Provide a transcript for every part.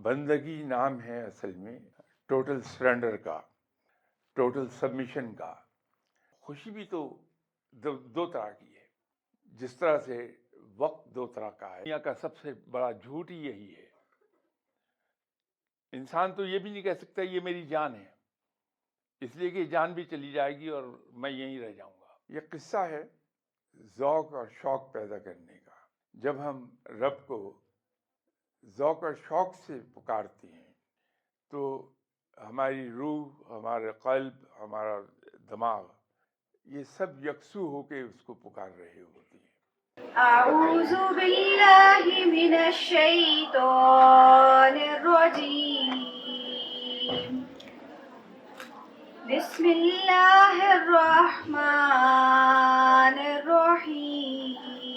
بندگی نام ہے اصل میں ٹوٹل سرنڈر کا، ٹوٹل سبمیشن کا۔ خوشی بھی تو دو طرح کی ہے، جس طرح سے وقت دو طرح کا ہے۔ دنیا کا سب سے بڑا جھوٹ ہی یہی ہے۔ انسان تو یہ بھی نہیں کہہ سکتا یہ میری جان ہے، اس لیے کہ جان بھی چلی جائے گی اور میں یہیں رہ جاؤں گا۔ یہ قصہ ہے ذوق اور شوق پیدا کرنے کا۔ جب ہم رب کو ذوق اور شوق سے پکارتے ہیں تو ہماری روح، ہمارا قلب، ہمارا دماغ، یہ سب یکسو ہو کے اس کو پکار رہے ہوتے ہیں۔ اعوذ باللہ من الشیطان الرجیم، بسم اللہ الرحمن الرحیم۔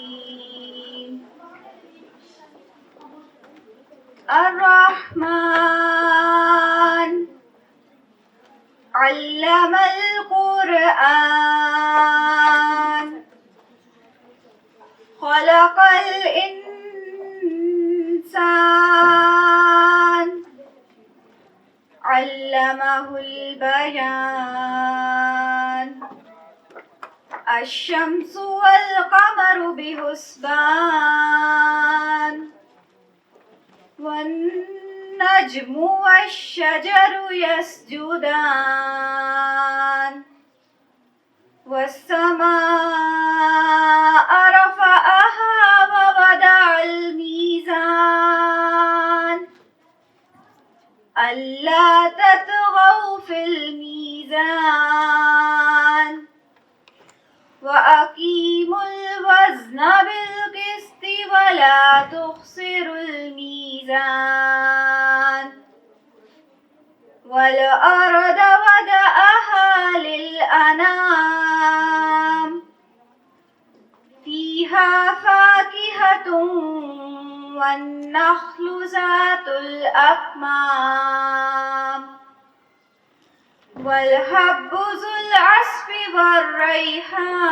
الرحمن علم القرآن، خلق الانسان، علمہ البیان۔ الشمس والقمر بحسبان، والنجم والشجر يسجدان، والسماء رفعها ووضع الميزان، ألا تطغوا في الميزان، وأقيموا الوزن بالقسط ولا تخسروا الميزان، والأرض وضعها للأنام، فيها فاكهة والنخل ذات الأكمام، والحب ذو العصف والريحان،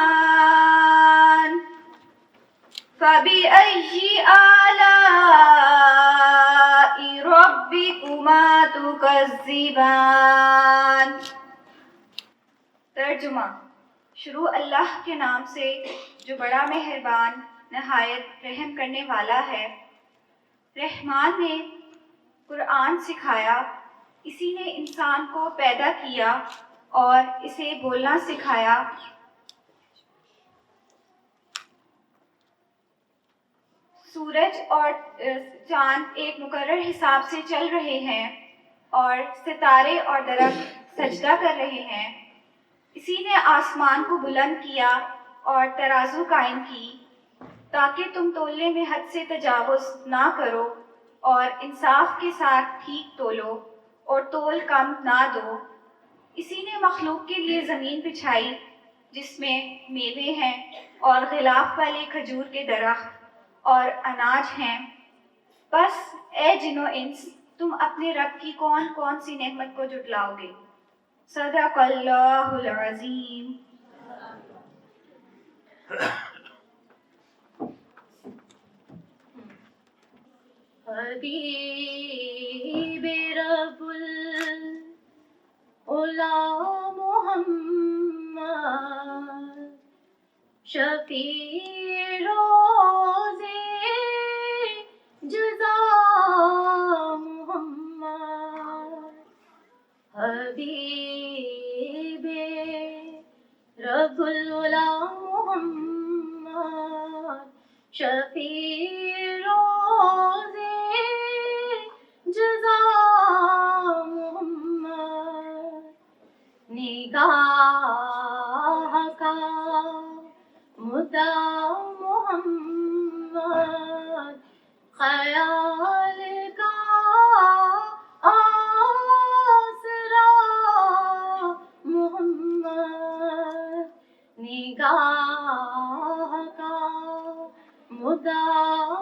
فبأي آلاء ربكما تكذبان۔ ترجمہ: شروع اللہ کے نام سے جو بڑا مہربان نہایت رحم کرنے والا ہے۔ رحمان نے قرآن سکھایا، اسی نے انسان کو پیدا کیا اور اسے بولنا سکھایا۔ سورج اور چاند ایک مقرر حساب سے چل رہے ہیں اور ستارے اور درخت سجدہ کر رہے ہیں۔ اسی نے آسمان کو بلند کیا اور ترازو قائم کی تاکہ تم تولنے میں حد سے تجاوز نہ کرو اور انصاف کے ساتھ ٹھیک تولو اور تول کم نہ دو۔ اسی نے مخلوق کے لیے زمین بچھائی جس میں میوے ہیں اور غلاف والے کھجور کے درخت اور اناج ہیں۔ بس اے جن و انس، تم اپنے رب کی کون کون سی نعمت کو جھٹلاؤ گے؟ صدق اللہ العظیم۔ حبیب رب العلا محمد، شفیع روز جزا محمد، حبیب رب العلا محمد، شفیع روز جزا محمد، نگاہ کا مدعا محمد، خیال کا آسرا محمد، نگاہ کا مدعا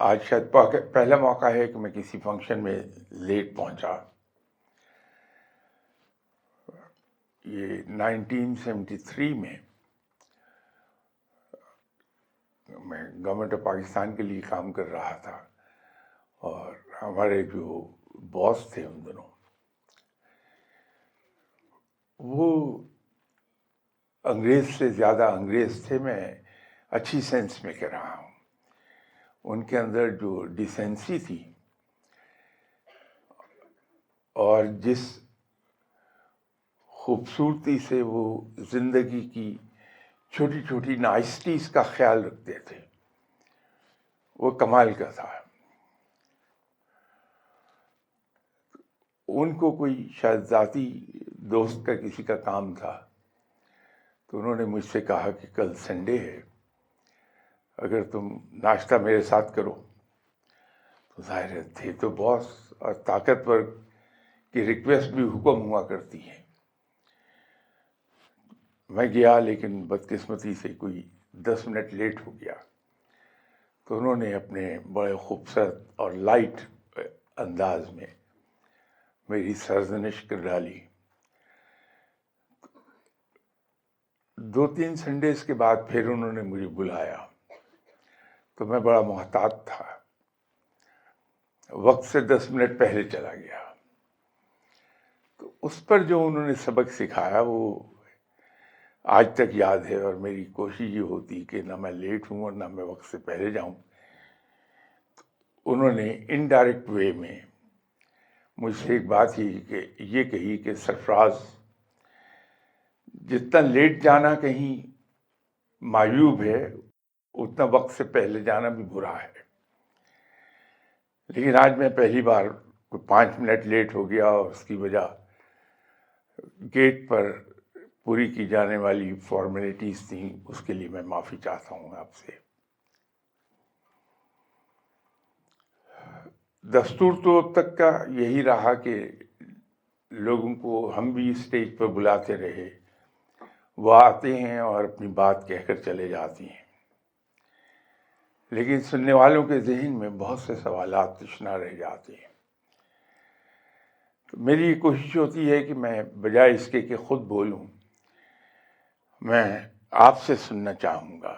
آج شاید پہلا موقع ہے کہ میں کسی فنکشن میں لیٹ پہنچا. یہ 1973 میں میں گورنمنٹ آف پاکستان کے لیے کام کر رہا تھا، اور ہمارے جو باس تھے ان دنوں وہ انگریز سے زیادہ انگریز تھے. میں اچھی سینس میں کہہ رہا ہوں. ان کے اندر جو ڈیسنسی تھی اور جس خوبصورتی سے وہ زندگی کی چھوٹی چھوٹی نائسٹیز کا خیال رکھتے تھے، وہ کمال کا تھا. ان کو کوئی شاید ذاتی دوست کا کسی کا کام تھا، تو انہوں نے مجھ سے کہا کہ کل سنڈے ہے، اگر تم ناشتہ میرے ساتھ کرو. تو ظاہر ہے تھے تو باس اور طاقتور کی ریکویسٹ بھی حکم ہوا کرتی ہے. میں گیا، لیکن بدقسمتی سے کوئی 10 منٹ لیٹ ہو گیا. تو انہوں نے اپنے بڑے خوبصورت اور لائٹ انداز میں میری سرزنش کر ڈالی. 2-3 سنڈیز کے بعد پھر انہوں نے مجھے بلایا، تو میں بڑا محتاط تھا، وقت سے 10 منٹ پہلے چلا گیا. تو اس پر جو انہوں نے سبق سکھایا وہ آج تک یاد ہے، اور میری کوشش یہ ہوتی کہ نہ میں لیٹ ہوں اور نہ میں وقت سے پہلے جاؤں. انہوں نے انڈائریکٹ وے میں مجھ سے ایک بات یہ کہی کہ سرفراز، جتنا لیٹ جانا کہیں معیوب ہے، اتنا وقت سے پہلے جانا بھی برا ہے. لیکن آج میں پہلی بار 5 منٹ لیٹ ہو گیا، اور اس کی وجہ گیٹ پر پوری کی جانے والی فارمیلٹیز تھیں. اس کے لیے میں معافی چاہتا ہوں آپ سے. دستور تو اب تک کا یہی رہا کہ لوگوں کو ہم بھی اسٹیج پر بلاتے رہے، وہ آتے ہیں اور اپنی بات کہہ کر چلے جاتی ہیں، لیکن سننے والوں کے ذہن میں بہت سے سوالات تشنا رہ جاتے ہیں. تو میری یہ کوشش ہوتی ہے کہ میں بجائے اس کے کہ خود بولوں، میں آپ سے سننا چاہوں گا.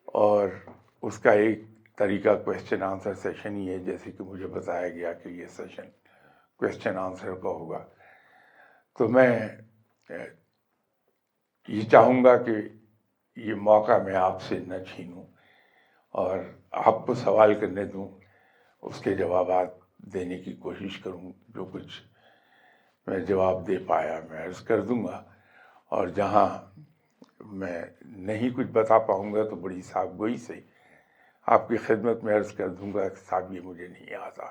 اور اس کا ایک طریقہ کویسچن آنسر سیشن ہی ہے، جیسے کہ مجھے بتایا گیا کہ یہ سیشن کویسچن آنسر کا ہوگا. تو میں یہ چاہوں گا کہ یہ موقع میں آپ سے نہ چھینوں اور آپ کو سوال کرنے دوں، اس کے جوابات دینے کی کوشش کروں. جو کچھ میں جواب دے پایا میں عرض کر دوں گا، اور جہاں میں نہیں کچھ بتا پاؤں گا تو بڑی صاحب گوئی سے آپ کی خدمت میں عرض کر دوں گا کہ صاحب یہ مجھے نہیں آتا.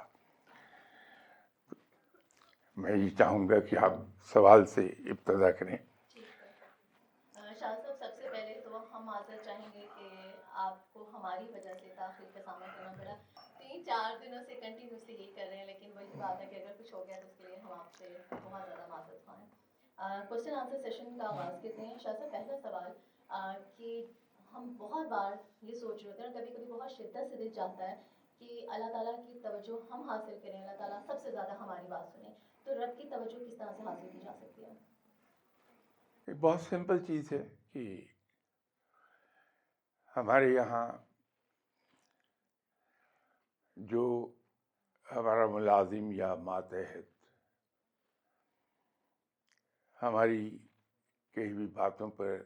میں یہ چاہوں گا کہ آپ سوال سے ابتدا کریں. شاہ صاحب، سب سے پہلے تو ہم معذرت چاہیں گے کہ آپ کو ہماری وجہ سے تاخیر کا سامنا کرنا پڑا. 3-4 دنوں سے کنٹینیوسلی یہی کر رہے ہیں، لیکن وہی بات ہے کہ اگر کچھ ہو گیا تو اس کے لیے ہم آپ سے بہت زیادہ معذرت خواہ ہیں. کوشچن آنسر سیشن کا آغاز کرتے ہیں. شاہ صاحب، پہلا سوال کہ ہم بہت بار یہ سوچ رہے ہوتے ہیں اور کبھی کبھی بہت شدت سے دل چاہتا ہے کہ اللہ تعالیٰ کی توجہ ہم حاصل کریں، اللہ تعالیٰ سب سے زیادہ ہماری بات سنیں. تو رب کی توجہ کس طرح سے حاصل کی جا سکتی ہے؟ ایک بہت سمپل چیز ہے کہ ہمارے یہاں جو ہمارا ملازم یا ماتحت ہماری کئی بھی باتوں پر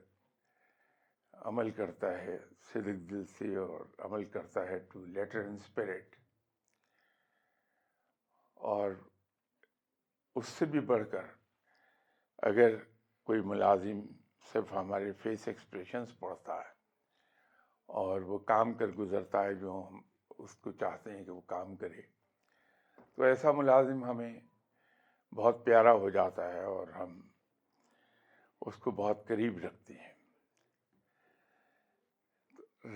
عمل کرتا ہے صدق دل سے، اور عمل کرتا ہے ٹو لیٹر ان اسپرٹ، اور اس سے بھی بڑھ کر اگر کوئی ملازم صرف ہمارے فیس ایکسپریشنز پڑھتا ہے اور وہ کام کر گزرتا ہے جو ہم اس کو چاہتے ہیں کہ وہ کام کرے، تو ایسا ملازم ہمیں بہت پیارا ہو جاتا ہے اور ہم اس کو بہت قریب رکھتے ہیں.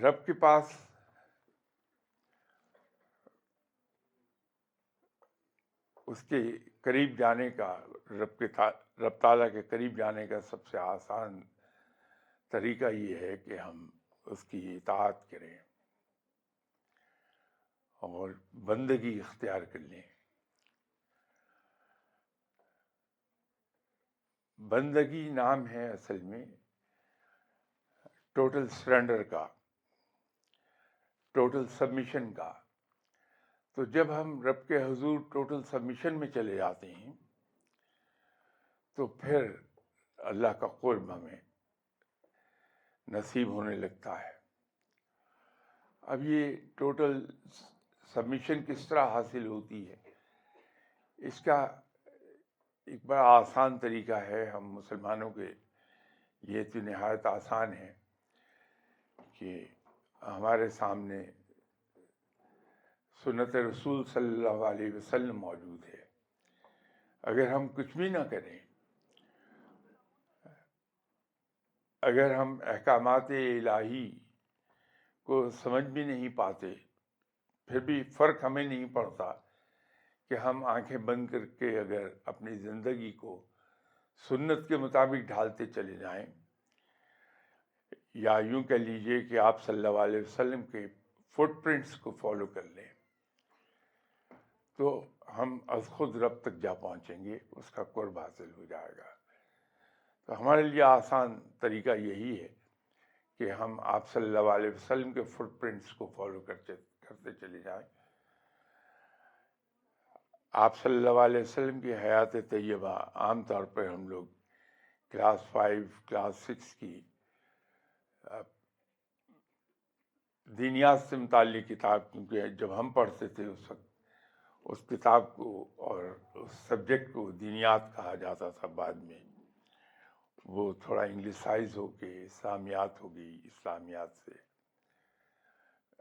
رب کے پاس اس کے قریب جانے کا، رب تعالیٰ کے قریب جانے کا سب سے آسان طریقہ یہ ہے کہ ہم اس کی اطاعت کریں. اور بندگی اختیار کر لیں. بندگی نام ہے اصل میں ٹوٹل سرنڈر کا، ٹوٹل سبمیشن کا. تو جب ہم رب کے حضور ٹوٹل سبمیشن میں چلے جاتے ہیں تو پھر اللہ کا قرب ہمیں نصیب ہونے لگتا ہے. اب یہ ٹوٹل سبمیشن کس طرح حاصل ہوتی ہے، اس کا ایک بڑا آسان طریقہ ہے. ہم مسلمانوں کے یہ تو نہایت آسان ہے کہ ہمارے سامنے سنت رسول صلی اللہ علیہ وسلم موجود ہے. اگر ہم کچھ بھی نہ کریں، اگر ہم احکامات الہی کو سمجھ بھی نہیں پاتے، پھر بھی فرق ہمیں نہیں پڑتا کہ ہم آنکھیں بند کر کے اگر اپنی زندگی کو سنت کے مطابق ڈھالتے چلے جائیں، یا یوں کہہ لیجئے کہ آپ صلی اللہ علیہ وسلم کے فٹ پرنٹس کو فالو کر لیں، تو ہم از خود رب تک جا پہنچیں گے، اس کا قرب حاصل ہو جائے گا. تو ہمارے لیے آسان طریقہ یہی ہے کہ ہم آپ صلی اللہ علیہ وسلم کے فٹ پرنٹس کو فالو کرتے چلے جائیں. آپ صلی اللہ علیہ وسلم کی حیات طیبہ عام طور پر ہم لوگ کلاس 5 کلاس 6 کی دینیات سے متعلق کتاب، کیونکہ جب ہم پڑھتے تھے اس وقت اس کتاب کو اور اس سبجیکٹ کو دینیات کہا جاتا تھا. بعد میں وہ تھوڑا انگلشائز ہو کے اسلامیات ہو گئی، اسلامیات سے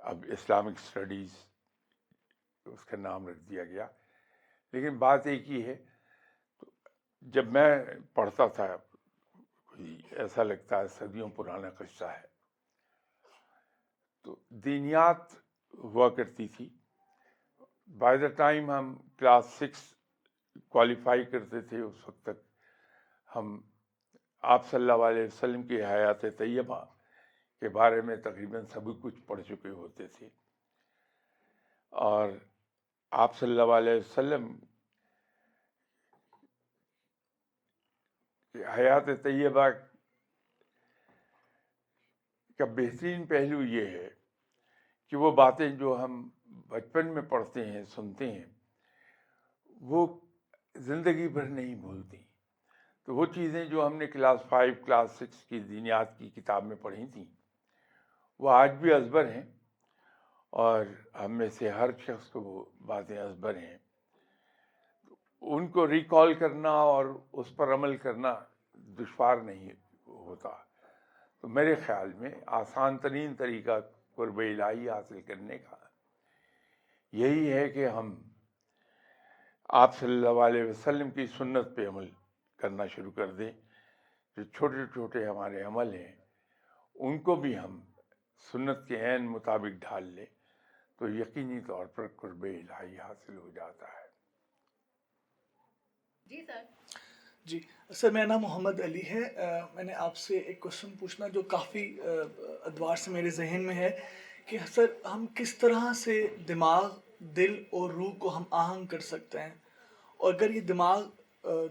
اب اسلامک اسٹڈیز اس کا نام رکھ دیا گیا. لیکن بات ایک ہی ہے. تو جب میں پڑھتا تھا، کوئی ایسا لگتا ہے صدیوں پرانا قصہ ہے، تو دینیات ہوا کرتی تھی. بائی دا ٹائم ہم کلاس 6 کوالیفائی کرتے تھے، اس وقت تک ہم آپ صلی اللہ علیہ وسلم کی حیات طیبہ کے بارے میں تقریباً سب کچھ پڑھ چکے ہوتے تھے. اور آپ صلی اللہ علیہ وسلم کی حیات طیبہ کا بہترین پہلو یہ ہے کہ وہ باتیں جو ہم بچپن میں پڑھتے ہیں، سنتے ہیں، وہ زندگی بھر نہیں بھولتی. تو وہ چیزیں جو ہم نے کلاس 5 کلاس 6 کی دینیات کی کتاب میں پڑھی تھیں، وہ آج بھی ازبر ہیں، اور ہم میں سے ہر شخص کو وہ باتیں ازبر ہیں. ان کو ریکال کرنا اور اس پر عمل کرنا دشوار نہیں ہوتا. تو میرے خیال میں آسان ترین طریقہ قرب الہی حاصل کرنے کا یہی ہے کہ ہم آپ صلی اللہ علیہ وسلم کی سنت پہ عمل کرنا شروع کر دیں. جو چھوٹے چھوٹے ہمارے عمل ہیں ان کو بھی ہم سنت کے عین مطابق ڈھال لیں تو یقینی طور پر قرب الہی حاصل ہو جاتا ہے. جی سر. جی سر، میرا نام محمد علی ہے. میں نے آپ سے ایک کوشچن پوچھنا جو کافی ادوار سے میرے ذہن میں ہے کہ سر ہم کس طرح سے دماغ، دل اور روح کو ہم آہنگ کر سکتے ہیں، اور اگر یہ دماغ،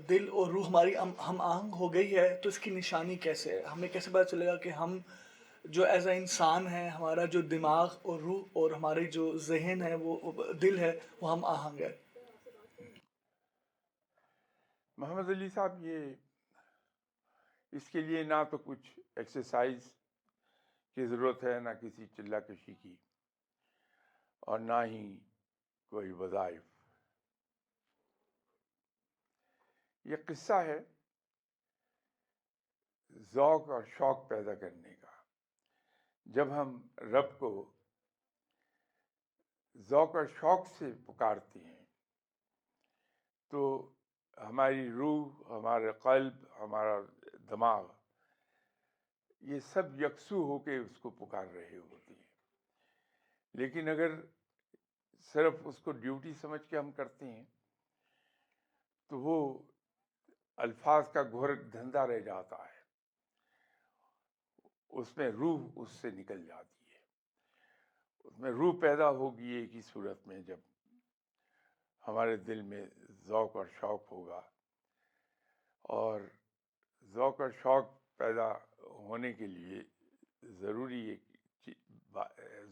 دل اور روح ہماری ہم آہنگ ہو گئی ہے تو اس کی نشانی کیسے ہے؟ ہمیں کیسے پتہ چلے گا کہ ہم جو ایز اے انسان ہیں، ہمارا جو دماغ اور روح اور ہماری جو ذہن ہے، وہ دل ہے، وہ ہم آہنگ ہے؟ محمد علی صاحب، اس کے لیے نہ تو کچھ ایکسرسائز کی ضرورت ہے، نہ کسی چلہ کشی کی، اور نہ ہی کوئی وظائف. یہ قصہ ہے ذوق اور شوق پیدا کرنے کا. جب ہم رب کو ذوق اور شوق سے پکارتے ہیں تو ہماری روح، ہمارا قلب، ہمارا دماغ، یہ سب یکسو ہو کے اس کو پکار رہے ہوتے ہیں. لیکن اگر صرف اس کو ڈیوٹی سمجھ کے ہم کرتے ہیں تو وہ الفاظ کا گھورک دھندا رہ جاتا ہے، اس میں روح اس سے نکل جاتی ہے. اس میں روح پیدا ہوگی ایک ہی صورت میں جب ہمارے دل میں ذوق اور شوق ہوگا. اور ذوق اور شوق پیدا ہونے کے لیے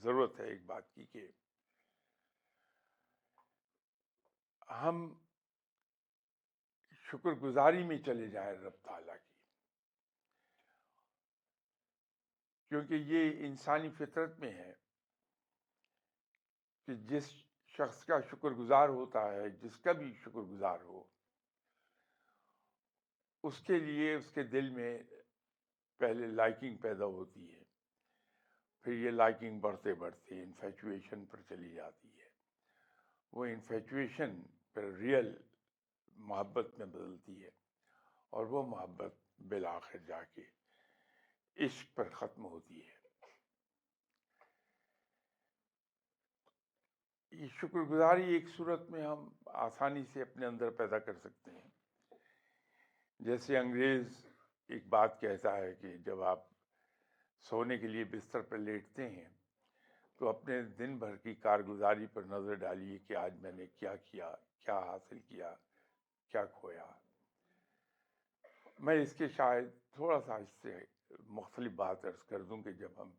ضرورت ہے ایک بات کی کہ ہم شکر گزاری میں چلے جائیں رب تعالیٰ کی، کیونکہ یہ انسانی فطرت میں ہے کہ جس شخص کا شکر گزار ہوتا ہے، جس کا بھی شکر گزار ہو، اس کے لیے اس کے دل میں پہلے لائکنگ پیدا ہوتی ہے، پھر یہ لائکنگ بڑھتے بڑھتے انفیچویشن پر چلی جاتی ہے، وہ انفیچویشن پھر ریئل محبت میں بدلتی ہے، اور وہ محبت بالآخر جا کے عشق پر ختم ہوتی ہے. یہ شکر گزاری ایک صورت میں ہم آسانی سے اپنے اندر پیدا کر سکتے ہیں. جیسے انگریز ایک بات کہتا ہے کہ جب آپ سونے کے لیے بستر پر لیٹتے ہیں تو اپنے دن بھر کی کارگزاری پر نظر ڈالیے کہ آج میں نے کیا کیا، کیا حاصل کیا، کیا کھویا. میں اس کے شاید تھوڑا سا اس سے مختلف بات عرض کر دوں کہ جب ہم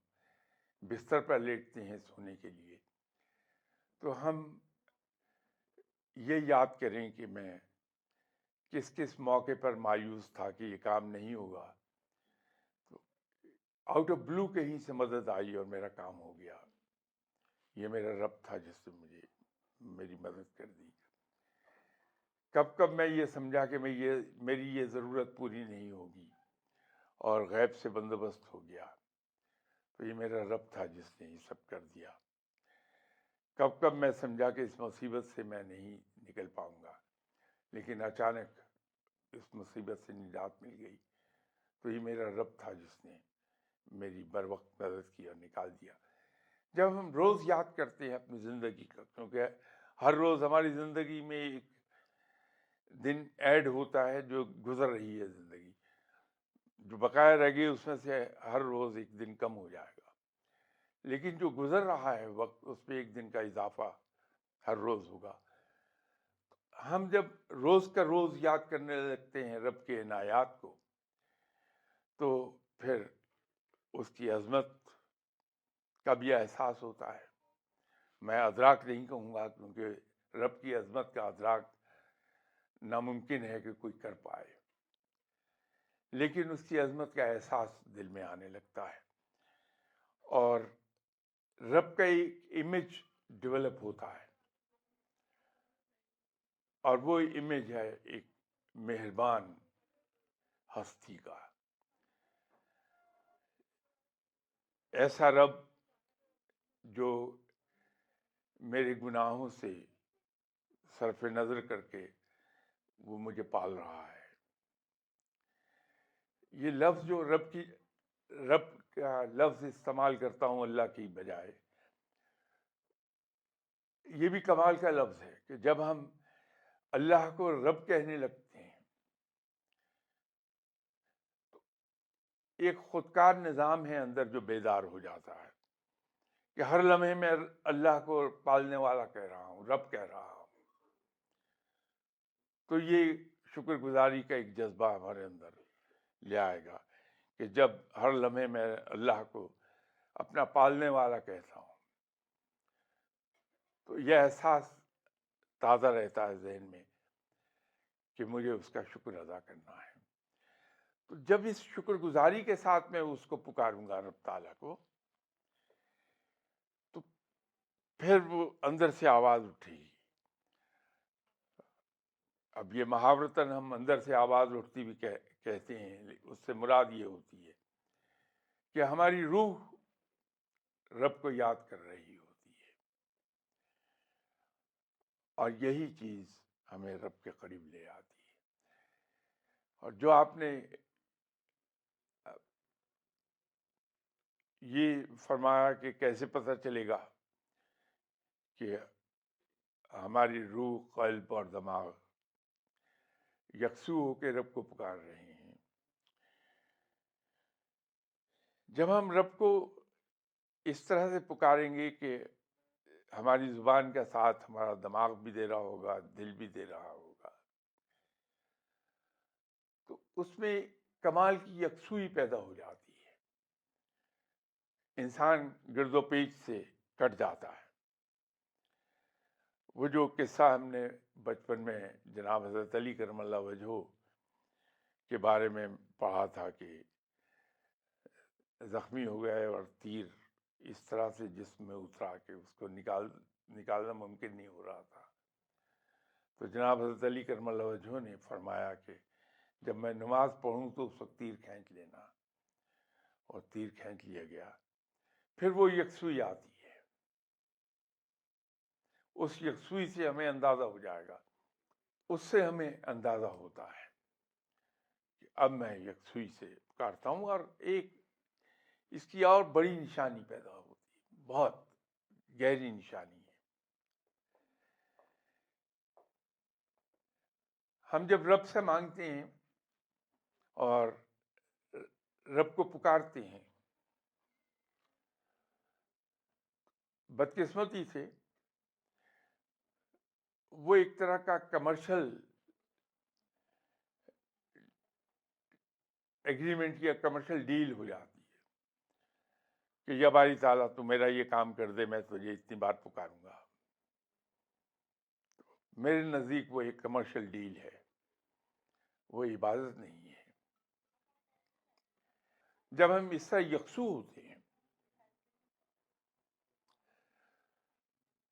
بستر پر لیٹتے ہیں سونے کے لیے تو ہم یہ یاد کریں کہ میں کس کس موقع پر مایوس تھا کہ یہ کام نہیں ہوگا، تو آؤٹ آف بلو کہیں سے مدد آئی اور میرا کام ہو گیا. یہ میرا رب تھا جس نے میری مدد کر دی. کب کب میں یہ سمجھا کہ میری یہ ضرورت پوری نہیں ہوگی اور غیب سے بندوبست ہو گیا، تو یہ میرا رب تھا جس نے یہ سب کر دیا. کب کب میں سمجھا کہ اس مصیبت سے میں نہیں نکل پاؤں گا، لیکن اچانک اس مصیبت سے نجات مل گئی، تو یہ میرا رب تھا جس نے میری بر وقت مدد کی اور نکال دیا. جب ہم روز یاد کرتے ہیں اپنی زندگی کا، کیونکہ ہر روز ہماری زندگی میں ایک دن ایڈ ہوتا ہے جو گزر رہی ہے زندگی، جو بقایا رہ گئی اس میں سے ہر روز ایک دن کم ہو جائے گا، لیکن جو گزر رہا ہے وقت اس پہ ایک دن کا اضافہ ہر روز ہوگا. ہم جب روز کا روز یاد کرنے لگتے ہیں رب کے عنایات کو، تو پھر اس کی عظمت کا بھی احساس ہوتا ہے. میں ادراک نہیں کہوں گا کیونکہ رب کی عظمت کا ادراک ناممکن ہے کہ کوئی کر پائے، لیکن اس کی عظمت کا احساس دل میں آنے لگتا ہے، اور رب کا ایک امیج ڈیولپ ہوتا ہے، اور وہ امیج ہے ایک مہربان ہستی کا. ایسا رب جو میرے گناہوں سے صرف نظر کر کے وہ مجھے پال رہا ہے. یہ لفظ جو رب کا لفظ استعمال کرتا ہوں اللہ کی بجائے، یہ بھی کمال کا لفظ ہے کہ جب ہم اللہ کو رب کہنے لگتے ہیں تو ایک خودکار نظام ہے اندر جو بیدار ہو جاتا ہے کہ ہر لمحے میں اللہ کو پالنے والا کہہ رہا ہوں، رب کہہ رہا ہوں. تو یہ شکر گزاری کا ایک جذبہ ہمارے اندر لے آئے گا کہ جب ہر لمحے میں اللہ کو اپنا پالنے والا کہتا ہوں تو یہ احساس تازہ رہتا ہے ذہن میں کہ مجھے اس کا شکر ادا کرنا ہے. تو جب اس شکر گزاری کے ساتھ میں اس کو پکاروں گا رب تعالیٰ کو، تو پھر وہ اندر سے آواز اٹھے گی. اب یہ محاورتاً ہم اندر سے آواز اٹھتی بھی کہتے ہیں، اس سے مراد یہ ہوتی ہے کہ ہماری روح رب کو یاد کر رہی ہوتی ہے، اور یہی چیز ہمیں رب کے قریب لے آتی ہے. اور جو آپ نے یہ فرمایا کہ کیسے پتہ چلے گا کہ ہماری روح، قلب اور دماغ یکسو ہو کے رب کو پکار رہے ہیں. جب ہم رب کو اس طرح سے پکاریں گے کہ ہماری زبان کا ساتھ ہمارا دماغ بھی دے رہا ہوگا، دل بھی دے رہا ہوگا، تو اس میں کمال کی یکسوئی پیدا ہو جاتی ہے، انسان گرد و پیچ سے کٹ جاتا ہے۔ وہ جو قصہ ہم نے بچپن میں جناب حضرت علی کرم اللہ وجہہ کے بارے میں پڑھا تھا کہ زخمی ہو گئے اور تیر اس طرح سے جسم میں اترا کہ اس کو نکالنا ممکن نہیں ہو رہا تھا، تو جناب حضرت علی کرم اللہ وجہہ نے فرمایا کہ جب میں نماز پڑھوں تو اس وقت تیر کھینچ لینا، اور تیر کھینچ لیا گیا۔ پھر وہ یکسوئی آتی ہے، اس یکسوئی سے ہمیں اندازہ ہو جائے گا، اس سے ہمیں اندازہ ہوتا ہے کہ اب میں یکسوئی سے پکارتا ہوں، اور ایک اس کی اور بڑی نشانی پیدا ہوتی ہے، بہت گہری نشانی ہے۔ ہم جب رب سے مانگتے ہیں اور رب کو پکارتے ہیں، بدقسمتی سے وہ ایک طرح کا کمرشل ایگریمنٹ یا کمرشل ڈیل ہو جاتی ہے کہ یا باری تعالیٰ تو میرا یہ کام کر دے، میں تجھے اتنی بار پکاروں گا۔ میرے نزدیک وہ ایک کمرشل ڈیل ہے، وہ عبادت نہیں ہے۔ جب ہم اس طرح یکسو ہوتے ہیں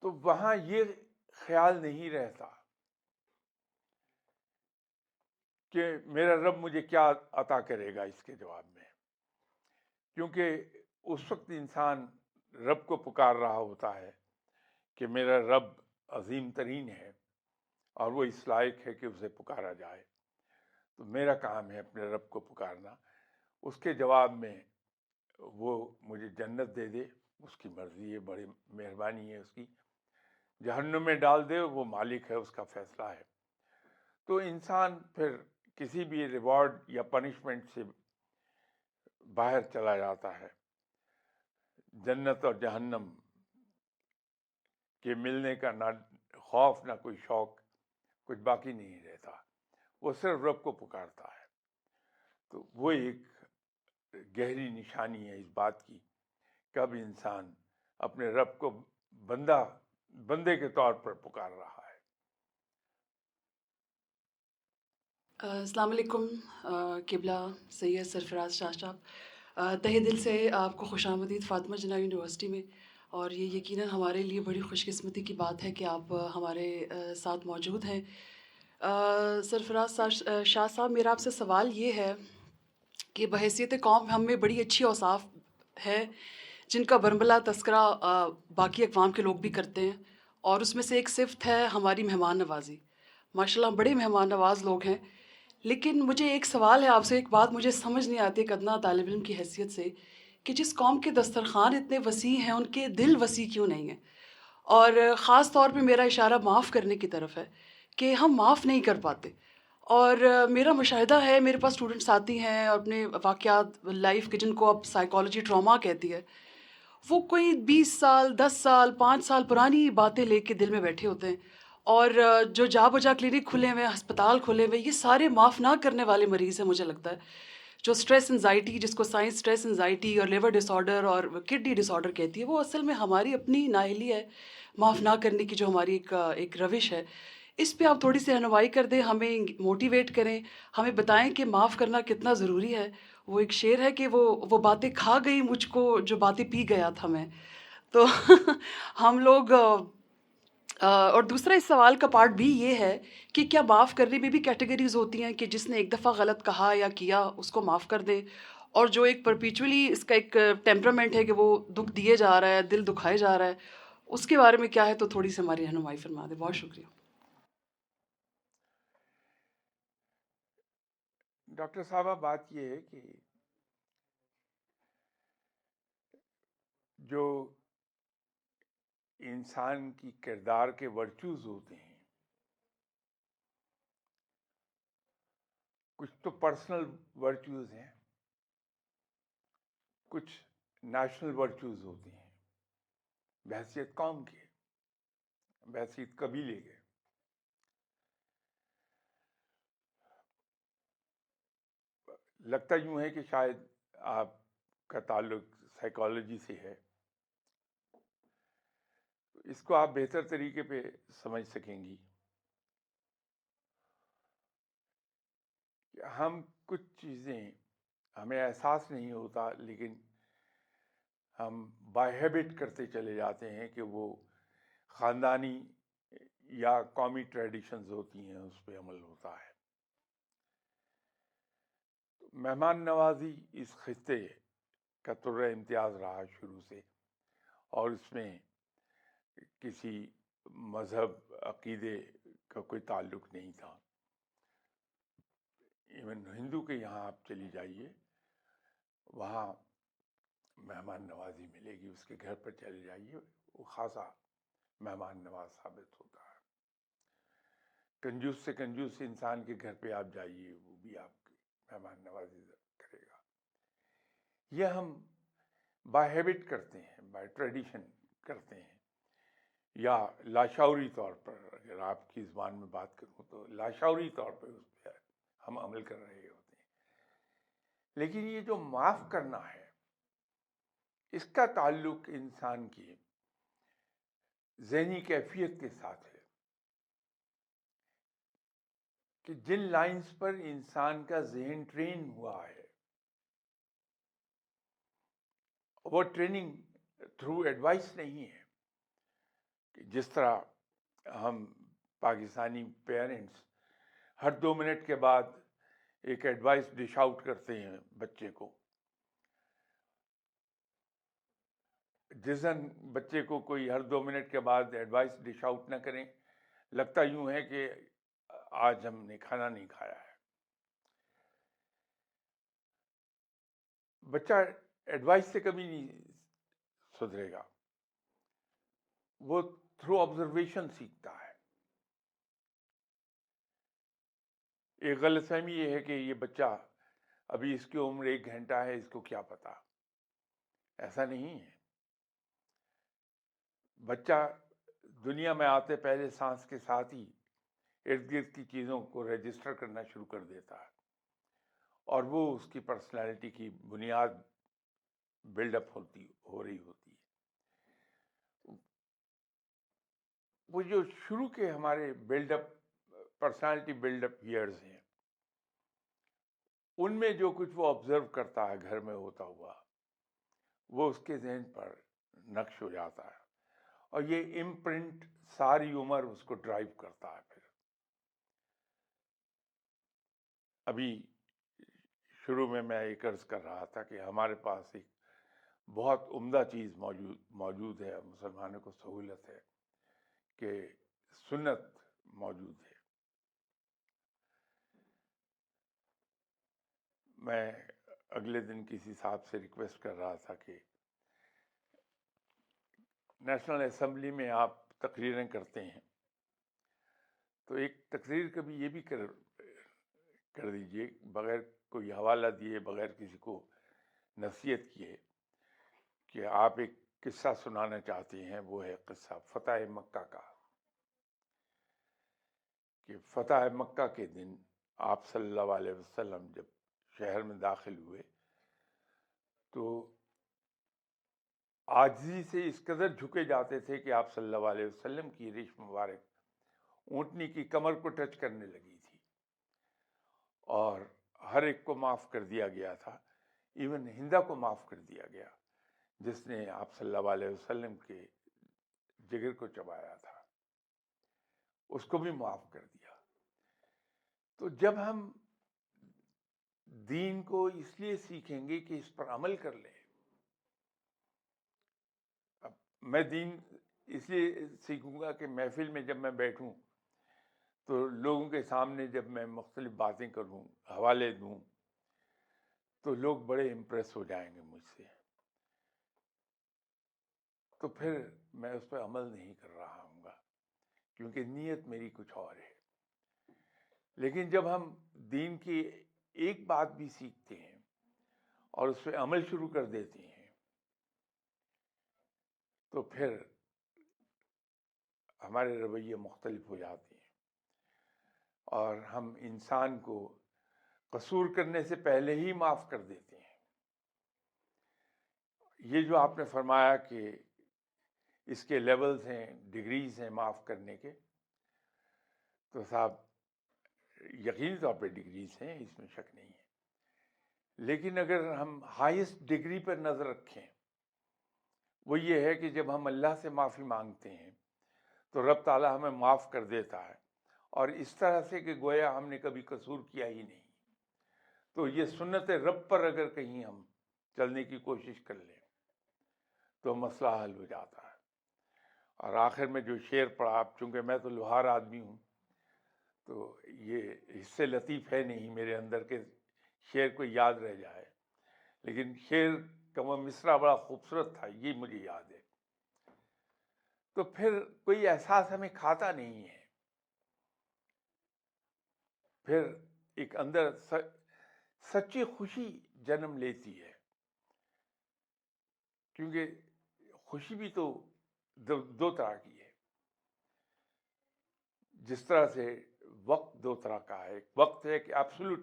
تو وہاں یہ خیال نہیں رہتا کہ میرا رب مجھے کیا عطا کرے گا اس کے جواب میں، کیونکہ اس وقت انسان رب کو پکار رہا ہوتا ہے کہ میرا رب عظیم ترین ہے اور وہ اس لائق ہے کہ اسے پکارا جائے، تو میرا کام ہے اپنے رب کو پکارنا، اس کے جواب میں وہ مجھے جنت دے دے، اس کی مرضی ہے، بڑی مہربانی ہے اس کی، جہنم میں ڈال دے، وہ مالک ہے، اس کا فیصلہ ہے۔ تو انسان پھر کسی بھی ریوارڈ یا پنشمنٹ سے باہر چلا جاتا ہے، جنت اور جہنم کے ملنے کا نہ خوف نہ کوئی شوق، کچھ باقی نہیں رہتا، وہ صرف رب کو پکارتا ہے۔ تو وہ ایک گہری نشانی ہے اس بات کی کہ اب انسان اپنے رب کو بندے کے طور پر پکار رہا ہے۔ السلام علیکم قبلہ سید سرفراز شاہ صاحب، تہہ دل سے آپ کو خوش آمدید فاطمہ جناح یونیورسٹی میں، اور یہ یقیناً ہمارے لیے بڑی خوش قسمتی کی بات ہے کہ آپ ہمارے ساتھ موجود ہیں۔ سرفراز شاہ صاحب، میرا آپ سے سوال یہ ہے کہ بحیثیت قوم ہم میں بڑی اچھی اوصاف ہے جن کا برملا تذکرہ باقی اقوام کے لوگ بھی کرتے ہیں، اور اس میں سے ایک صفت ہے ہماری مہمان نوازی۔ ماشاء اللہ بڑے مہمان نواز لوگ ہیں، لیکن مجھے ایک سوال ہے آپ سے، ایک بات مجھے سمجھ نہیں آتی ایک ادنا طالب علم کی حیثیت سے، کہ جس قوم کے دسترخوان اتنے وسیع ہیں ان کے دل وسیع کیوں نہیں ہیں؟ اور خاص طور پہ میرا اشارہ معاف کرنے کی طرف ہے کہ ہم معاف نہیں کر پاتے۔ اور میرا مشاہدہ ہے، میرے پاس اسٹوڈنٹس آتی ہیں اور اپنے واقعات لائف کے، جن کو اب سائیکالوجی ٹراما کہتی ہے، وہ کوئی 20 سال 10 سال 5 سال پرانی باتیں لے کے دل میں بیٹھے ہوتے ہیں، اور جو جا بجا کلینک کھلے ہوئے ہیں، ہسپتال کھلے ہوئے، یہ سارے معاف نہ کرنے والے مریض ہیں مجھے لگتا ہے، جو اسٹریس انزائٹی، جس کو سائنس اسٹریس انزائٹی اور لیور ڈس آرڈر اور کڈنی ڈس آرڈر کہتی ہے، وہ اصل میں ہماری اپنی نااہلی ہے معاف نہ کرنے کی، جو ہماری ایک روش ہے۔ اس پہ آپ تھوڑی سی رہنمائی کر دیں، ہمیں موٹیویٹ کریں، ہمیں بتائیں کہ معاف کرنا کتنا ضروری ہے۔ وہ ایک شعر ہے کہ وہ باتیں کھا گئی مجھ کو جو باتیں پی گیا تھا میں، تو ہم لوگ اور دوسرا اس سوال کا پارٹ بھی یہ ہے کہ کیا معاف کرنے میں بھی کیٹیگریز ہوتی ہیں کہ جس نے ایک دفعہ غلط کہا یا کیا اس کو معاف کر دیں، اور جو ایک پرپیچولی اس کا ایک ٹیمپرامنٹ ہے کہ وہ دکھ دیے جا رہا ہے، دل دکھائے جا رہا ہے، اس کے بارے میں کیا ہے؟ تو تھوڑی سی ہماری رہنمائی فرما دیں، بہت شکریہ۔ ڈاکٹر صاحبہ، بات یہ ہے کہ جو انسان کی کردار کے ورچوز ہوتے ہیں، کچھ تو پرسنل ورچوز ہیں، کچھ نیشنل ورچوز ہوتے ہیں۔ بحیثیت قوم کے، بحیثیت قبیلے کے. لگتا یوں ہے کہ شاید آپ کا تعلق سائیکالوجی سے ہے، اس کو آپ بہتر طریقے پہ سمجھ سکیں گی. ہم کچھ چیزیں ہمیں احساس نہیں ہوتا، لیکن ہم بائی ہیبٹ کرتے چلے جاتے ہیں کہ وہ خاندانی یا قومی ٹریڈیشنز ہوتی ہیں، اس پہ عمل ہوتا ہے. مہمان نوازی اس خطے کا طرز امتیاز رہا شروع سے، اور اس میں کسی مذہب عقیدے کا کوئی تعلق نہیں تھا. ایون ہندو کے یہاں آپ چلی جائیے، وہاں مہمان نوازی ملے گی. اس کے گھر پر چلے جائیے، وہ خاصا مہمان نواز ثابت ہوتا ہے. کنجوس سے کنجوس انسان کے گھر پہ آپ جائیے، وہ بھی آپ کی مہمان نوازی کرے گا. یہ ہم بائی ہیبٹ کرتے ہیں، بائی ٹریڈیشن کرتے ہیں، یا لاشعوری طور پر، اگر آپ کی زبان میں بات کروں تو لاشعوری طور پہ اس پہ ہم عمل کر رہے ہوتے ہیں. لیکن یہ جو معاف کرنا ہے، اس کا تعلق انسان کی ذہنی کیفیت کے ساتھ ہے، کہ جن لائنز پر انسان کا ذہن ٹرین ہوا ہے، وہ ٹریننگ تھرو ایڈوائس نہیں ہے. کہ جس طرح ہم پاکستانی پیرنٹس ہر 2 منٹ کے بعد ایک ایڈوائس ڈش آؤٹ کرتے ہیں بچے کو. جس دن بچے کو کوئی ہر 2 منٹ کے بعد ایڈوائس ڈش آؤٹ نہ کریں، لگتا یوں ہے کہ آج ہم نے کھانا نہیں کھایا ہے. بچہ ایڈوائس سے کبھی نہیں سدھرے گا، وہ تھرو آبزرویشن سیکھتا ہے. ایک غلط فہمی یہ ہے کہ یہ بچہ ابھی اس کی عمر 1 گھنٹہ ہے، اس کو کیا پتا. ایسا نہیں ہے. بچہ دنیا میں آتے پہلے سانس کے ساتھ ہی ارد گرد کی چیزوں کو رجسٹر کرنا شروع کر دیتا ہے، اور وہ اس کی پرسنالٹی کی بنیاد بلڈ اپ ہو رہی ہوتی ہے. وہ جو شروع کے ہمارے build up personality build up years ہیں، ان میں جو کچھ وہ آبزرو کرتا ہے گھر میں ہوتا ہوا، وہ اس کے ذہن پر نقش ہو جاتا ہے، اور یہ امپرنٹ ساری عمر اس کو ڈرائیو کرتا ہے. پھر ابھی شروع میں ایک عرض کر رہا تھا کہ ہمارے پاس ایک بہت عمدہ چیز موجود ہے، مسلمانوں کو سہولت ہے کہ سنت موجود ہے. میں اگلے دن کسی صاحب سے ریکویسٹ کر رہا تھا کہ نیشنل اسمبلی میں آپ تقریریں کرتے ہیں، تو ایک تقریر کبھی یہ بھی کر دیجئے، بغیر کوئی حوالہ دیے، بغیر کسی کو نصیحت کیے، کہ آپ ایک قصہ سنانا چاہتے ہیں. وہ ہے قصہ فتح مکہ کا، کہ فتح مکہ کے دن آپ صلی اللہ علیہ وسلم جب شہر میں داخل ہوئے تو عاجزی سے اس قدر جھکے جاتے تھے کہ آپ صلی اللہ علیہ وسلم کی ریش مبارک اونٹنی کی کمر کو ٹچ کرنے لگی تھی، اور ہر ایک کو معاف کر دیا گیا تھا. ایون ہندا کو معاف کر دیا گیا، جس نے آپ صلی اللہ علیہ وسلم کے جگر کو چبایا تھا، اس کو بھی معاف کر دیا. تو جب ہم دین کو اس لیے سیکھیں گے کہ اس پر عمل کر لیں. اب میں دین اس لیے سیکھوں گا کہ محفل میں جب میں بیٹھوں تو لوگوں کے سامنے جب میں مختلف باتیں کروں، حوالے دوں، تو لوگ بڑے امپریس ہو جائیں گے مجھ سے. تو پھر میں اس پہ عمل نہیں کر رہا ہوں گا، کیونکہ نیت میری کچھ اور ہے. لیکن جب ہم دین کی ایک بات بھی سیکھتے ہیں اور اس پہ عمل شروع کر دیتے ہیں، تو پھر ہمارے رویے مختلف ہو جاتے ہیں اور ہم انسان کو قصور کرنے سے پہلے ہی معاف کر دیتے ہیں. یہ جو آپ نے فرمایا کہ اس کے لیولز ہیں، ڈگریز ہیں معاف کرنے کے، تو صاحب یقینی طور پہ ڈگریز ہیں، اس میں شک نہیں ہے. لیکن اگر ہم ہائیسٹ ڈگری پر نظر رکھیں، وہ یہ ہے کہ جب ہم اللہ سے معافی مانگتے ہیں تو رب تعالیٰ ہمیں معاف کر دیتا ہے، اور اس طرح سے کہ گویا ہم نے کبھی قصور کیا ہی نہیں. تو یہ سنت رب پر اگر کہیں ہم چلنے کی کوشش کر لیں تو مسئلہ حل ہو جاتا ہے. اور آخر میں جو شعر پڑھا، چونکہ میں تو لوہار آدمی ہوں تو یہ حصے لطیف ہے نہیں میرے اندر کے شعر کو یاد رہ جائے، لیکن شعر کا وہ مصرع بڑا خوبصورت تھا، یہ مجھے یاد ہے. تو پھر کوئی احساس ہمیں کھاتا نہیں ہے، پھر ایک اندر سچی خوشی جنم لیتی ہے. کیونکہ خوشی بھی تو دو طرح کی ہے. جس طرح سے وقت دو طرح کا ہے، ایک وقت ہے کہ ایبسولوٹ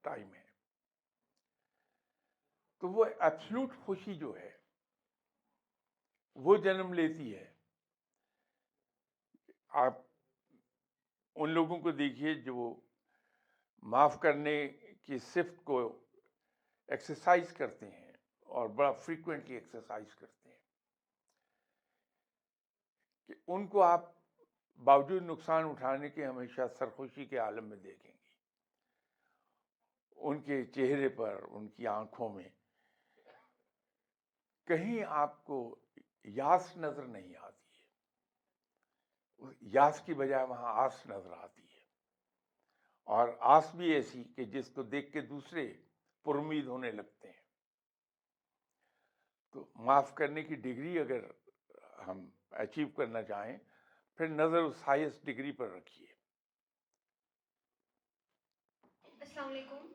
ٹائم ہے، تو وہ ایبسولوٹ خوشی جو ہے وہ جنم لیتی ہے. آپ ان لوگوں کو دیکھیے جو معاف کرنے کی صفت کو ایکسرسائز کرتے ہیں اور بڑا فریکوینٹلی ایکسرسائز کرتے ہیں، کہ ان کو آپ باوجود نقصان اٹھانے کے ہمیشہ سرخوشی کے عالم میں دیکھیں گے. ان کے چہرے پر، ان کی آنکھوں میں کہیں آپ کو یاس نظر نہیں آتی ہے. یاس کی بجائے وہاں آس نظر آتی ہے، اور آس بھی ایسی کہ جس کو دیکھ کے دوسرے پر امید ہونے لگتے ہیں. تو معاف کرنے کی ڈگری اگر ہم اچیو کرنا چاہیں پھر نظر اس ہائیسٹ ڈگری پر رکھیے. السلام علیکم.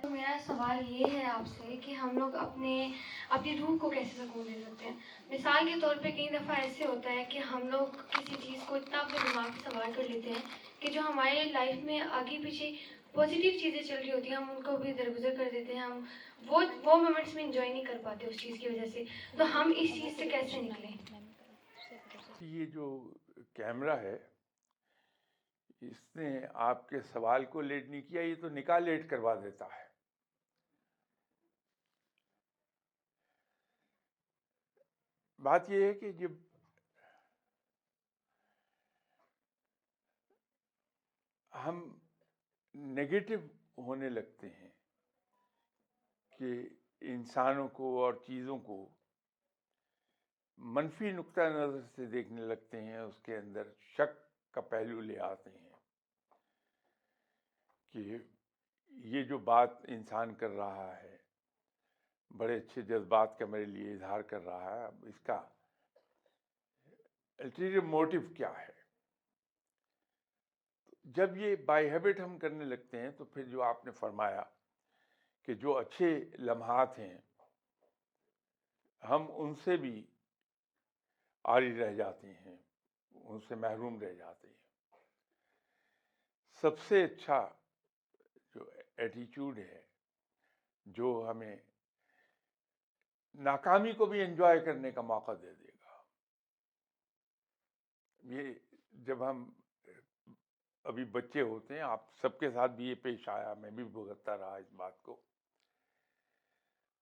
تو میرا سوال یہ ہے آپ سے کہ ہم لوگ اپنی روح کو کیسے سکون دے سکتے ہیں. مثال کے طور پہ کئی دفعہ ایسے ہوتا ہے کہ ہم لوگ کسی چیز کو اتنا اپنے دماغ میں سوار کر لیتے ہیں کہ جو ہمارے لائف میں آگے پیچھے پازیٹیو چیزیں چل رہی ہوتی ہیں ہم ان کو بھی درگزر کر دیتے ہیں. ہم وہ مومنٹس میں انجوائے نہیں کر پاتے اس چیز کی وجہ سے. تو ہم اس چیز سے کیسے نکلیں؟ یہ جو کیمرہ ہے اس نے آپ کے سوال کو لیٹ نہیں کیا، یہ تو نکاح لیٹ کروا دیتا ہے. بات یہ ہے کہ جب ہم نگیٹو ہونے لگتے ہیں کہ انسانوں کو اور چیزوں کو منفی نقطہ نظر سے دیکھنے لگتے ہیں، اس کے اندر شک کا پہلو لے آتے ہیں کہ یہ جو بات انسان کر رہا ہے بڑے اچھے جذبات کا میرے لیے اظہار کر رہا ہے، اب اس کا الٹیریئر موٹیو کیا ہے. جب یہ بائی ہیبٹ ہم کرنے لگتے ہیں تو پھر جو آپ نے فرمایا کہ جو اچھے لمحات ہیں ہم ان سے بھی عاری رہ جاتے ہیں، ان سے محروم رہ جاتے ہیں. سب سے اچھا جو ایٹیچیوڈ ہے جو ہمیں ناکامی کو بھی انجوائے کرنے کا موقع دے دے گا. یہ جب ہم ابھی بچے ہوتے ہیں، آپ سب کے ساتھ بھی یہ پیش آیا، میں بھی بھگتتا رہا اس بات کو،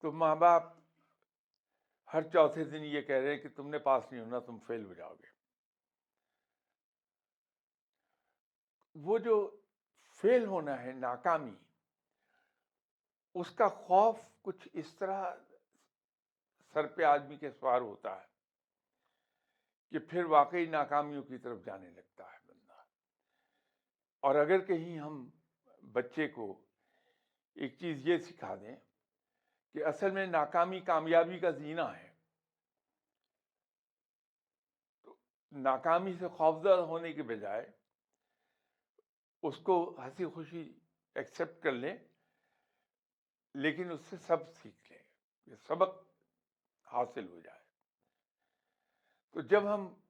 تو ماں باپ ہر چوتھے دن یہ کہہ رہے ہیں کہ تم نے پاس نہیں ہونا، تم فیل ہو جاؤ گے. وہ جو فیل ہونا ہے، ناکامی، اس کا خوف کچھ اس طرح سر پہ آدمی کے سوار ہوتا ہے کہ پھر واقعی ناکامیوں کی طرف جانے لگتا ہے بندہ. اور اگر کہیں ہم بچے کو ایک چیز یہ سکھا دیں کہ اصل میں ناکامی کامیابی کا زینہ ہے، تو ناکامی سے خوفزدہ ہونے کے بجائے اس کو ہنسی خوشی ایکسیپٹ کر لیں، لیکن اس سے سب سیکھ لیں، سبق حاصل ہو جائے. تو جب ہم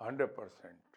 100%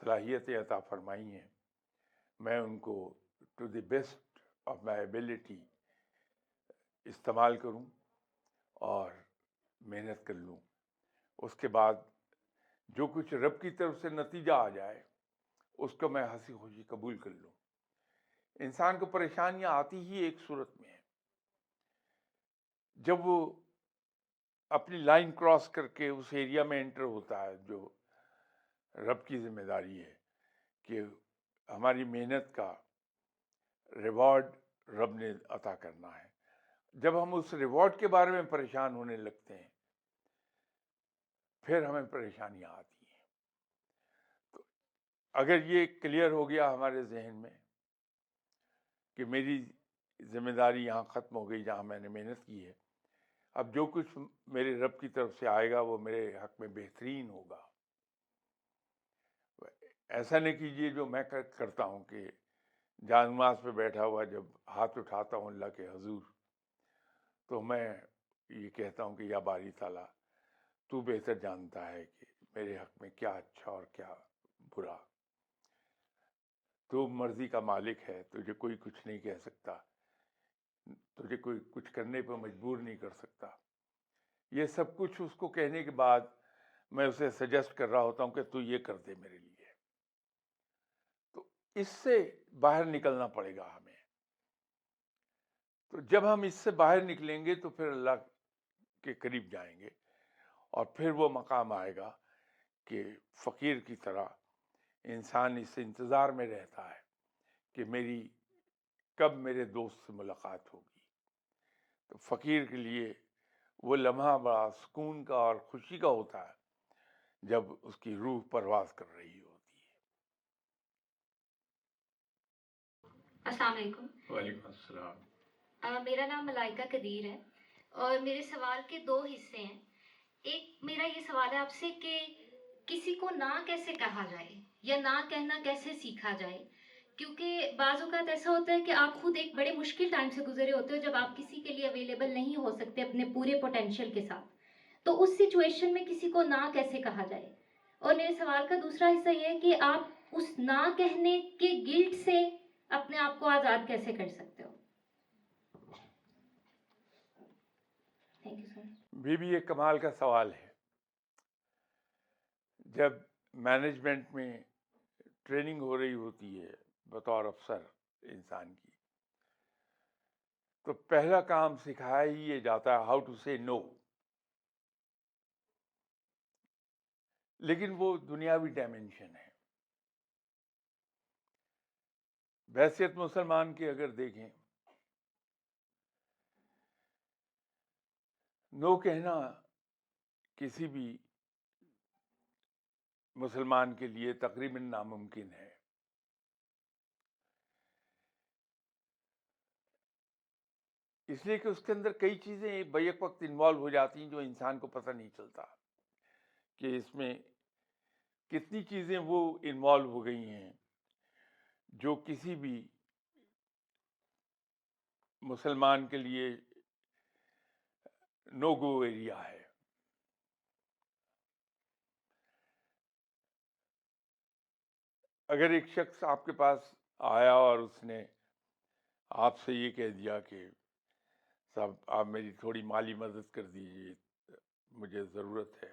صلاحیتیں عطا فرمائی ہیں، میں ان کو to the best of my ability استعمال کروں اور محنت کر لوں. اس کے بعد جو کچھ رب کی طرف سے نتیجہ آ جائے اس کو میں ہنسی خوشی قبول کر لوں. انسان کو پریشانیاں آتی ہی ایک صورت میں ہیں، جب وہ اپنی لائن کراس کر کے اس ایریا میں انٹر ہوتا ہے جو رب کی ذمہ داری ہے کہ ہماری محنت کا ریوارڈ رب نے عطا کرنا ہے. جب ہم اس ریوارڈ کے بارے میں پریشان ہونے لگتے ہیں پھر ہمیں پریشانیاں آتی ہیں. تو اگر یہ کلیئر ہو گیا ہمارے ذہن میں کہ میری ذمہ داری یہاں ختم ہو گئی جہاں میں نے محنت کی ہے، اب جو کچھ میرے رب کی طرف سے آئے گا وہ میرے حق میں بہترین ہوگا. ایسا نہیں کیجیے جو میں کرتا ہوں کہ جان نماز پہ بیٹھا ہوا جب ہاتھ اٹھاتا ہوں اللہ کے حضور تو میں یہ کہتا ہوں کہ یا باری تعالیٰ تو بہتر جانتا ہے کہ میرے حق میں کیا اچھا اور کیا برا. تو مرضی کا مالک ہے، تجھے کوئی کچھ نہیں کہہ سکتا، تجھے کوئی کچھ کرنے پہ مجبور نہیں کر سکتا. یہ سب کچھ اس کو کہنے کے بعد میں اسے سجیسٹ کر رہا ہوتا ہوں کہ تو یہ کر دے میرے لیے. تو اس سے باہر نکلنا پڑے گا ہمیں. تو جب ہم اس سے باہر نکلیں گے تو پھر اللہ کے قریب جائیں گے اور پھر وہ مقام آئے گا کہ فقیر کی طرح انسان اس انتظار میں رہتا ہے کہ کب میرے دوست سے ملاقات ہوگی. تو فقیر کے لیے وہ لمحہ بڑا سکون کا اور خوشی کا ہوتا ہے جب اس کی روح پرواز کر رہی ہوتی ہے. السلام علیکم. وعلیکم السلام. میرا نام ملائکہ قدیر ہے اور میرے سوال کے 2 حصے ہیں. ایک میرا یہ سوال ہے آپ سے کہ کسی کو نہ کیسے کہا جائے یا نہ کہنا کیسے سیکھا جائے، کیونکہ بعض اوقات ایسا ہوتا ہے کہ آپ خود ایک بڑے مشکل ٹائم سے گزرے ہوتے ہو جب آپ کسی کے لیے اویلیبل نہیں ہو سکتے اپنے پورے پوٹینشیل کے ساتھ، تو اس سچویشن میں کسی کو نہ کیسے کہا جائے. اور میرے سوال کا دوسرا حصہ یہ ہے کہ آپ اس نہ کہنے کے گلٹ سے اپنے آپ کو آزاد کیسے کر سکتے ہو. تھینک یو سو مچ. بھی ایک کمال کا سوال ہے. جب مینجمنٹ میں ٹریننگ ہو رہی ہوتی ہے بطور افسر انسان کی تو پہلا کام سکھایا ہی یہ جاتا ہے ہاؤ ٹو سے نو. لیکن وہ دنیاوی ڈائمینشن ہے. بحیثیت مسلمان کی اگر دیکھیں نو کہنا کسی بھی مسلمان کے لیے تقریباً ناممکن ہے. اس لیے کہ اس کے اندر کئی چیزیں بیک وقت انوالو ہو جاتی ہیں جو انسان کو پتہ نہیں چلتا کہ اس میں کتنی چیزیں وہ انوالو ہو گئی ہیں جو کسی بھی مسلمان کے لیے نو گو ایریا ہے. اگر ایک شخص آپ کے پاس آیا اور اس نے آپ سے یہ کہہ دیا کہ صاحب آپ میری تھوڑی مالی مدد کر دیجیے، مجھے ضرورت ہے،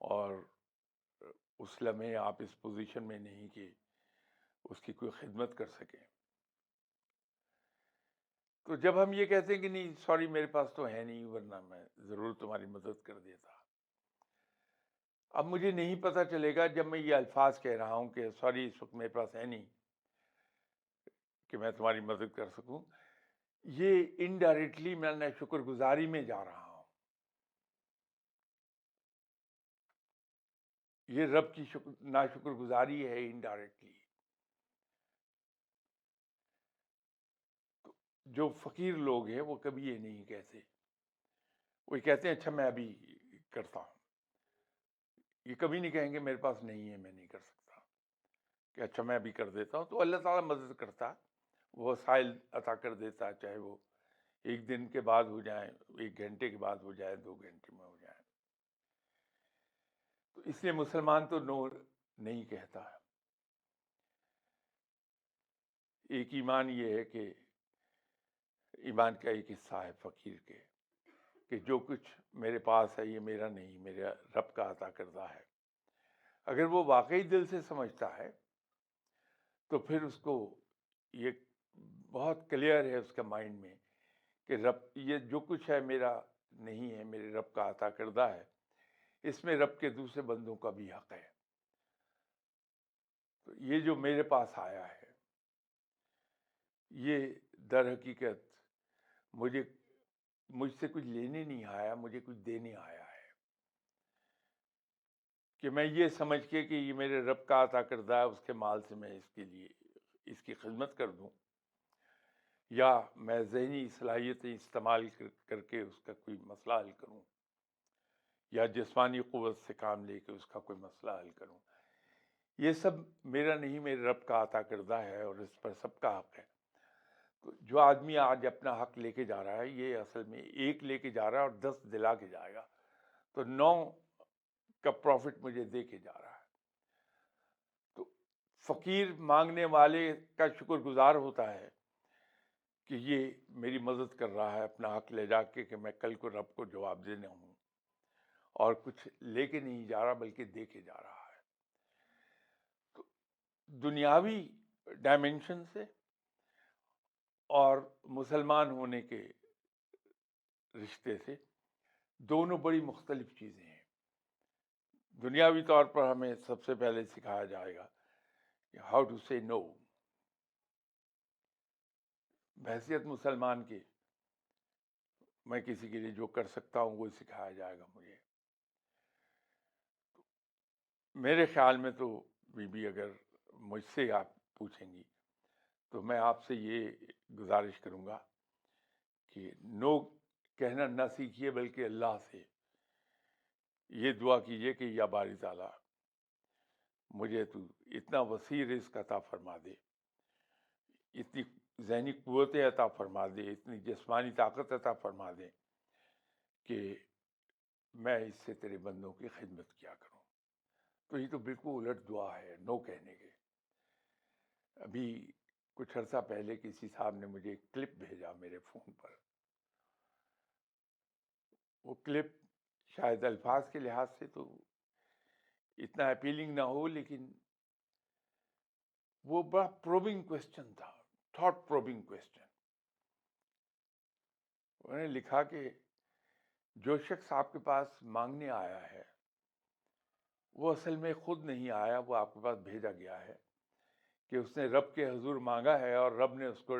اور اس لمحے آپ اس پوزیشن میں نہیں کہ اس کی کوئی خدمت کر سکیں، تو جب ہم یہ کہتے ہیں کہ نہیں سوری میرے پاس تو ہے نہیں ورنہ میں ضرور تمہاری مدد کر دیتا، اب مجھے نہیں پتہ چلے گا جب میں یہ الفاظ کہہ رہا ہوں کہ سوری اس وقت میرے پاس ہے نہیں کہ میں تمہاری مدد کر سکوں، یہ انڈائریکٹلی میں شکر گزاری میں جا رہا ہوں. یہ رب کی ناشکر گزاری ہے انڈائریکٹلی. جو فقیر لوگ ہیں وہ کبھی یہ نہیں کہتے، وہ کہتے ہیں اچھا میں ابھی کرتا ہوں. یہ کبھی نہیں کہیں گے میرے پاس نہیں ہے میں نہیں کر سکتا، کہ اچھا میں ابھی کر دیتا ہوں. تو اللہ تعالیٰ مدد کرتا، وہ وسائل عطا کر دیتا، چاہے وہ 1 دن کے بعد ہو جائیں، 1 گھنٹے کے بعد ہو جائے، 2 گھنٹے میں ہو جائے. تو اس لیے مسلمان تو نو نہیں کہتا ہے. ایک ایمان یہ ہے کہ ایمان کا ایک حصہ ہے فقیر کے کہ جو کچھ میرے پاس ہے یہ میرا نہیں، میرے رب کا عطا کردہ ہے. اگر وہ واقعی دل سے سمجھتا ہے تو پھر اس کو یہ بہت کلیئر ہے اس کا مائنڈ میں کہ رب یہ جو کچھ ہے میرا نہیں ہے، میرے رب کا عطا کردہ ہے. اس میں رب کے دوسرے بندوں کا بھی حق ہے. تو یہ جو میرے پاس آیا ہے یہ در حقیقت مجھ سے کچھ لینے نہیں آیا، مجھے کچھ دینے آیا ہے کہ میں یہ سمجھ کے کہ یہ میرے رب کا عطا کردہ ہے، اس کے مال سے میں اس کے لیے اس کی خدمت کر دوں، یا میں ذہنی صلاحیتیں استعمال کر کے اس کا کوئی مسئلہ حل کروں، یا جسمانی قوت سے کام لے کے اس کا کوئی مسئلہ حل کروں. یہ سب میرا نہیں، میرے رب کا عطا کردہ ہے اور اس پر سب کا حق ہے. تو جو آدمی آج اپنا حق لے کے جا رہا ہے یہ اصل میں ایک لے کے جا رہا ہے اور 10 دلا کے جائے گا، تو 9 کا پروفٹ مجھے دے کے جا رہا ہے. تو فقیر مانگنے والے کا شکر گزار ہوتا ہے کہ یہ میری مدد کر رہا ہے اپنا حق لے جا کے کہ میں کل کو رب کو جواب دینے ہوں، اور کچھ لے کے نہیں جا رہا بلکہ دے کے جا رہا ہے. تو دنیاوی ڈائمینشن سے اور مسلمان ہونے کے رشتے سے دونوں بڑی مختلف چیزیں ہیں. دنیاوی طور پر ہمیں سب سے پہلے سکھایا جائے گا کہ ہاؤ ٹو سے نو. بحیثیت مسلمان کے میں کسی کے لیے جو کر سکتا ہوں وہ سکھایا جائے گا مجھے. میرے خیال میں تو بی اگر مجھ سے آپ پوچھیں گی تو میں آپ سے یہ گزارش کروں گا کہ نو کہنا نہ سیکھیے بلکہ اللہ سے یہ دعا کیجئے کہ یا باری تعالیٰ مجھے تو اتنا وسیع رزق عطا فرما دے، اتنی ذہنی قوتیں عطا فرما دے، اتنی جسمانی طاقت عطا فرما دے کہ میں اس سے تیرے بندوں کی خدمت کیا کروں. تو یہ تو بالکل الٹ دعا ہے نو کہنے کے. ابھی کچھ عرصہ پہلے کسی صاحب نے مجھے ایک کلپ بھیجا میرے فون پر. وہ کلپ شاید الفاظ کے لحاظ سے تو اتنا اپیلنگ نہ ہو، لیکن وہ بڑا پروبنگ کوسچن تھا، تھاٹ پروبنگ کوسچن. انہوں نے لکھا کہ جو شخص آپ کے پاس مانگنے آیا ہے وہ اصل میں خود نہیں آیا، وہ آپ کے پاس بھیجا گیا ہے کہ اس نے رب کے حضور مانگا ہے اور رب نے اس کو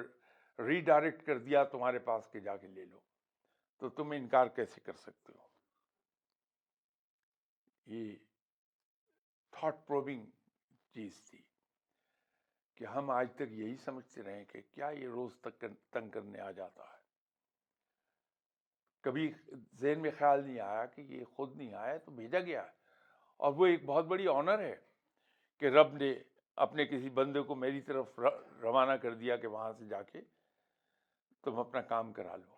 ری ڈائریکٹ کر دیا تمہارے پاس کہ جا کے لے لو. تو تم انکار کیسے کر سکتے ہو؟ یہ تھاٹ پروبنگ چیز تھی کہ ہم آج تک یہی سمجھتے رہے کہ کیا یہ روز تک تنگ کرنے آ جاتا ہے. کبھی ذہن میں خیال نہیں آیا کہ یہ خود نہیں آیا تو بھیجا گیا ہے. اور وہ ایک بہت بڑی آنر ہے کہ رب نے اپنے کسی بندے کو میری طرف روانہ کر دیا کہ وہاں سے جا کے تم اپنا کام کرا لو.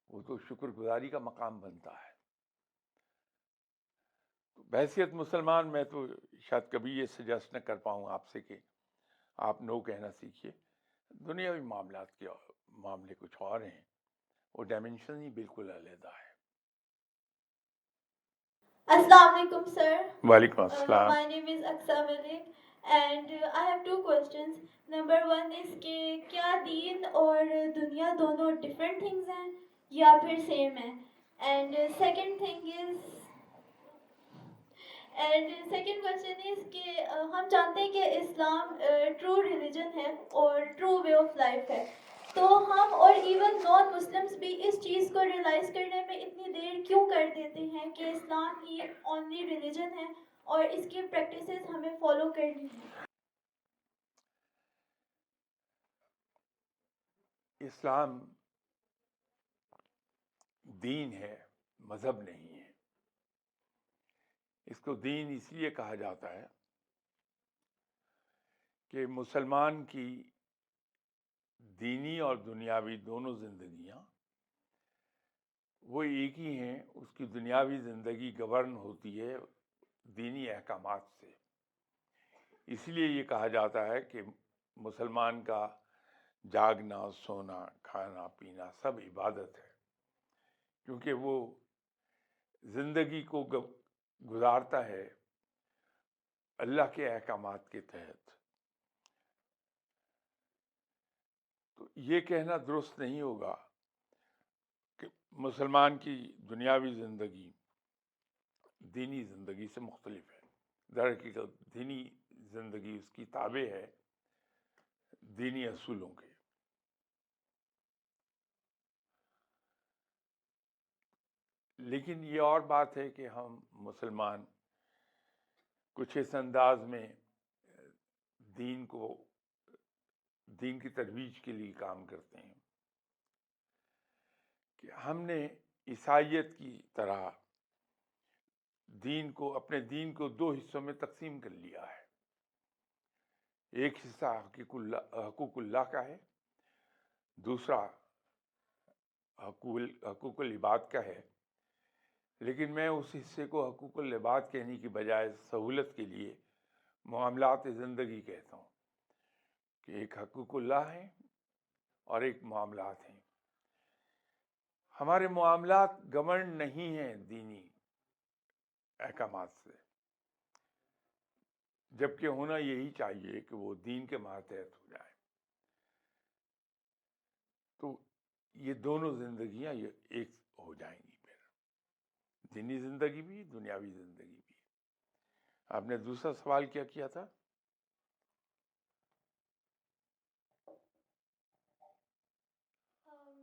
وہ تو شکر گزاری کا مقام بنتا ہے. بحیثیت مسلمان میں تو شاید کبھی یہ سجیسٹ نہ کر پاؤں آپ سے کہ آپ نو کہنا سیکھیے. دنیاوی معاملات کے معاملے کچھ اور ہیں، وہ ڈائمینشن ہی بالکل علیحدہ ہے. السلام علیکم سر. وعلیکم السلام. My name is Aqsa Malik and I have 2 questions. Number 1 is کہ کیا دین اور دنیا دونوں different things ہیں یا پھر same ہیں؟ And second question is کہ ہم جانتے ہیں کہ اسلام true religion ہے اور true way of life ہے، تو ہم اور ایون نان مسلمس بھی اس چیز کو ریئلائز کرنے میں اتنی دیر کیوں کر دیتے ہیں کہ اسلام ہی اونلی ریلیجن ہے اور اس کی پریکٹسز ہمیں فالو کرنی ہے؟ اسلام دین ہے، مذہب نہیں ہے. اس کو دین اس لیے کہا جاتا ہے کہ مسلمان کی دینی اور دنیاوی دونوں زندگیاں وہ ایک ہی ہیں. اس کی دنیاوی زندگی گورن ہوتی ہے دینی احکامات سے. اس لیے یہ کہا جاتا ہے کہ مسلمان کا جاگنا، سونا، کھانا پینا سب عبادت ہے، کیونکہ وہ زندگی کو گزارتا ہے اللہ کے احکامات کے تحت. تو یہ کہنا درست نہیں ہوگا کہ مسلمان کی دنیاوی زندگی دینی زندگی سے مختلف ہے. در حقیقت دینی زندگی اس کی تابع ہے دینی اصولوں کے. لیکن یہ اور بات ہے کہ ہم مسلمان کچھ اس انداز میں دین کی ترویج کے لیے کام کرتے ہیں کہ ہم نے عیسائیت کی طرح اپنے دین کو دو حصوں میں تقسیم کر لیا ہے. ایک حصہ حقوق اللہ کا ہے، دوسرا حقوق العباد کا ہے. لیکن میں اس حصے کو حقوق العباد کہنے کی بجائے سہولت کے لیے معاملات زندگی کہتا ہوں کہ ایک حقوق اللہ ہیں اور ایک معاملات ہیں. ہمارے معاملات گورن نہیں ہیں دینی احکامات سے، جبکہ ہونا یہی چاہیے کہ وہ دین کے ماتحت ہو جائیں. تو یہ دونوں زندگیاں ایک ہو جائیں گی، پھر دینی زندگی بھی، دنیاوی زندگی بھی. آپ نے دوسرا سوال کیا کیا تھا؟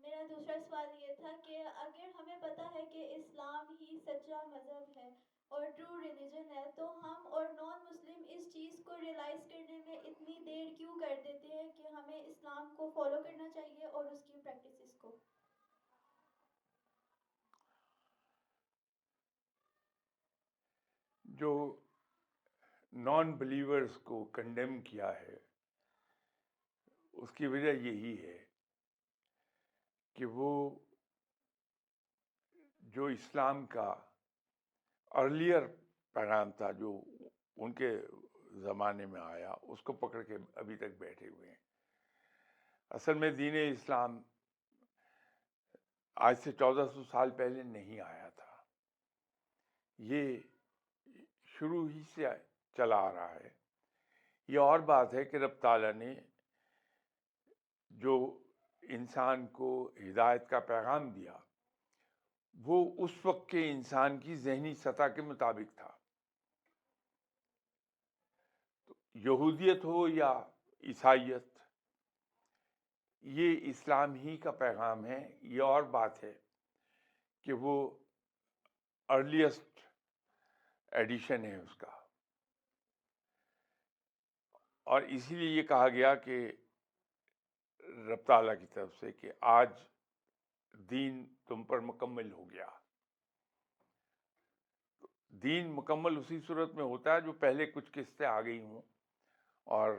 میرا دوسرا سوال یہ تھا کہ اگر ہمیں پتہ ہے کہ اسلام ہی سچا مذہب ہے اور ٹرو ریلیجن ہے، تو ہم اور نان مسلم اس چیز کو ریئلائز کرنے میں اتنی دیر کیوں کر دیتے ہیں کہ ہمیں اسلام کو فالو کرنا چاہیے اور اس کی پریکٹسز کو؟ جو نان بلیورز کو کنڈیم کیا ہے اس کی وجہ یہی ہے کہ وہ جو اسلام کا ارلیئر پیغام تھا جو ان کے زمانے میں آیا، اس کو پکڑ کے ابھی تک بیٹھے ہوئے ہیں. اصل میں دین اسلام آج سے 1400 سال پہلے نہیں آیا تھا، یہ شروع ہی سے چلا آ رہا ہے. یہ اور بات ہے کہ رب تعالیٰ نے جو انسان کو ہدایت کا پیغام دیا وہ اس وقت کے انسان کی ذہنی سطح کے مطابق تھا. تو یہودیت ہو یا عیسائیت، یہ اسلام ہی کا پیغام ہے. یہ اور بات ہے کہ وہ ارلیسٹ ایڈیشن ہے اس کا، اور اسی لیے یہ کہا گیا کہ رب تعالیٰ کی طرف سے کہ آج دین تم پر مکمل ہو گیا. دین مکمل اسی صورت میں ہوتا ہے جو پہلے کچھ قسطیں آ گئی ہوں اور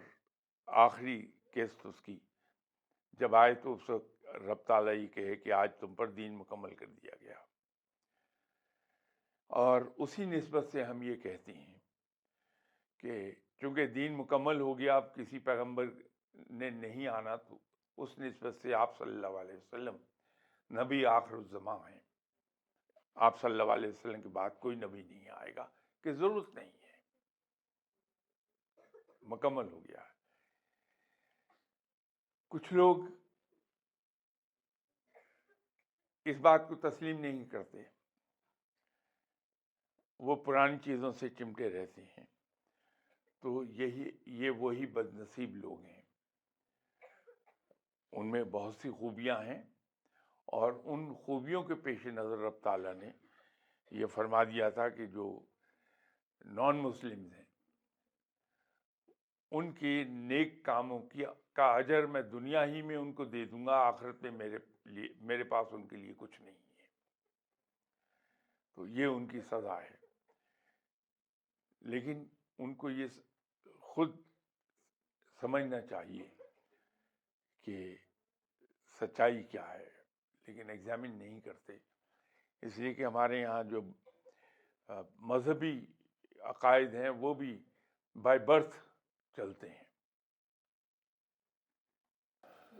آخری قسط اس کی جب آئے تو اس وقت رب تعالیٰ یہ کہے کہ آج تم پر دین مکمل کر دیا گیا. اور اسی نسبت سے ہم یہ کہتے ہیں کہ چونکہ دین مکمل ہو گیا، اب کسی پیغمبر نے نہیں آنا، تو اس نسبت سے آپ صلی اللہ علیہ وسلم نبی آخر الزماں ہیں. آپ صلی اللہ علیہ وسلم کے بعد کوئی نبی نہیں آئے گا، کہ ضرورت نہیں ہے، مکمل ہو گیا ہے. کچھ لوگ اس بات کو تسلیم نہیں کرتے، وہ پرانی چیزوں سے چمٹے رہتے ہیں. تو یہ وہی بد نصیب لوگ ہیں. ان میں بہت سی خوبیاں ہیں، اور ان خوبیوں کے پیش نظر رب تعالیٰ نے یہ فرما دیا تھا کہ جو نان مسلمز ہیں ان کے نیک کاموں کا اجر میں دنیا ہی میں ان کو دے دوں گا، آخرت میں میرے پاس ان کے لیے کچھ نہیں ہے. تو یہ ان کی سزا ہے. لیکن ان کو یہ خود سمجھنا چاہیے کہ سچائی کیا ہے، لیکن ایگزامن نہیں کرتے. اس لیے کہ ہمارے یہاں جو مذہبی عقائد ہیں وہ بھی بائی برتھ چلتے ہیں.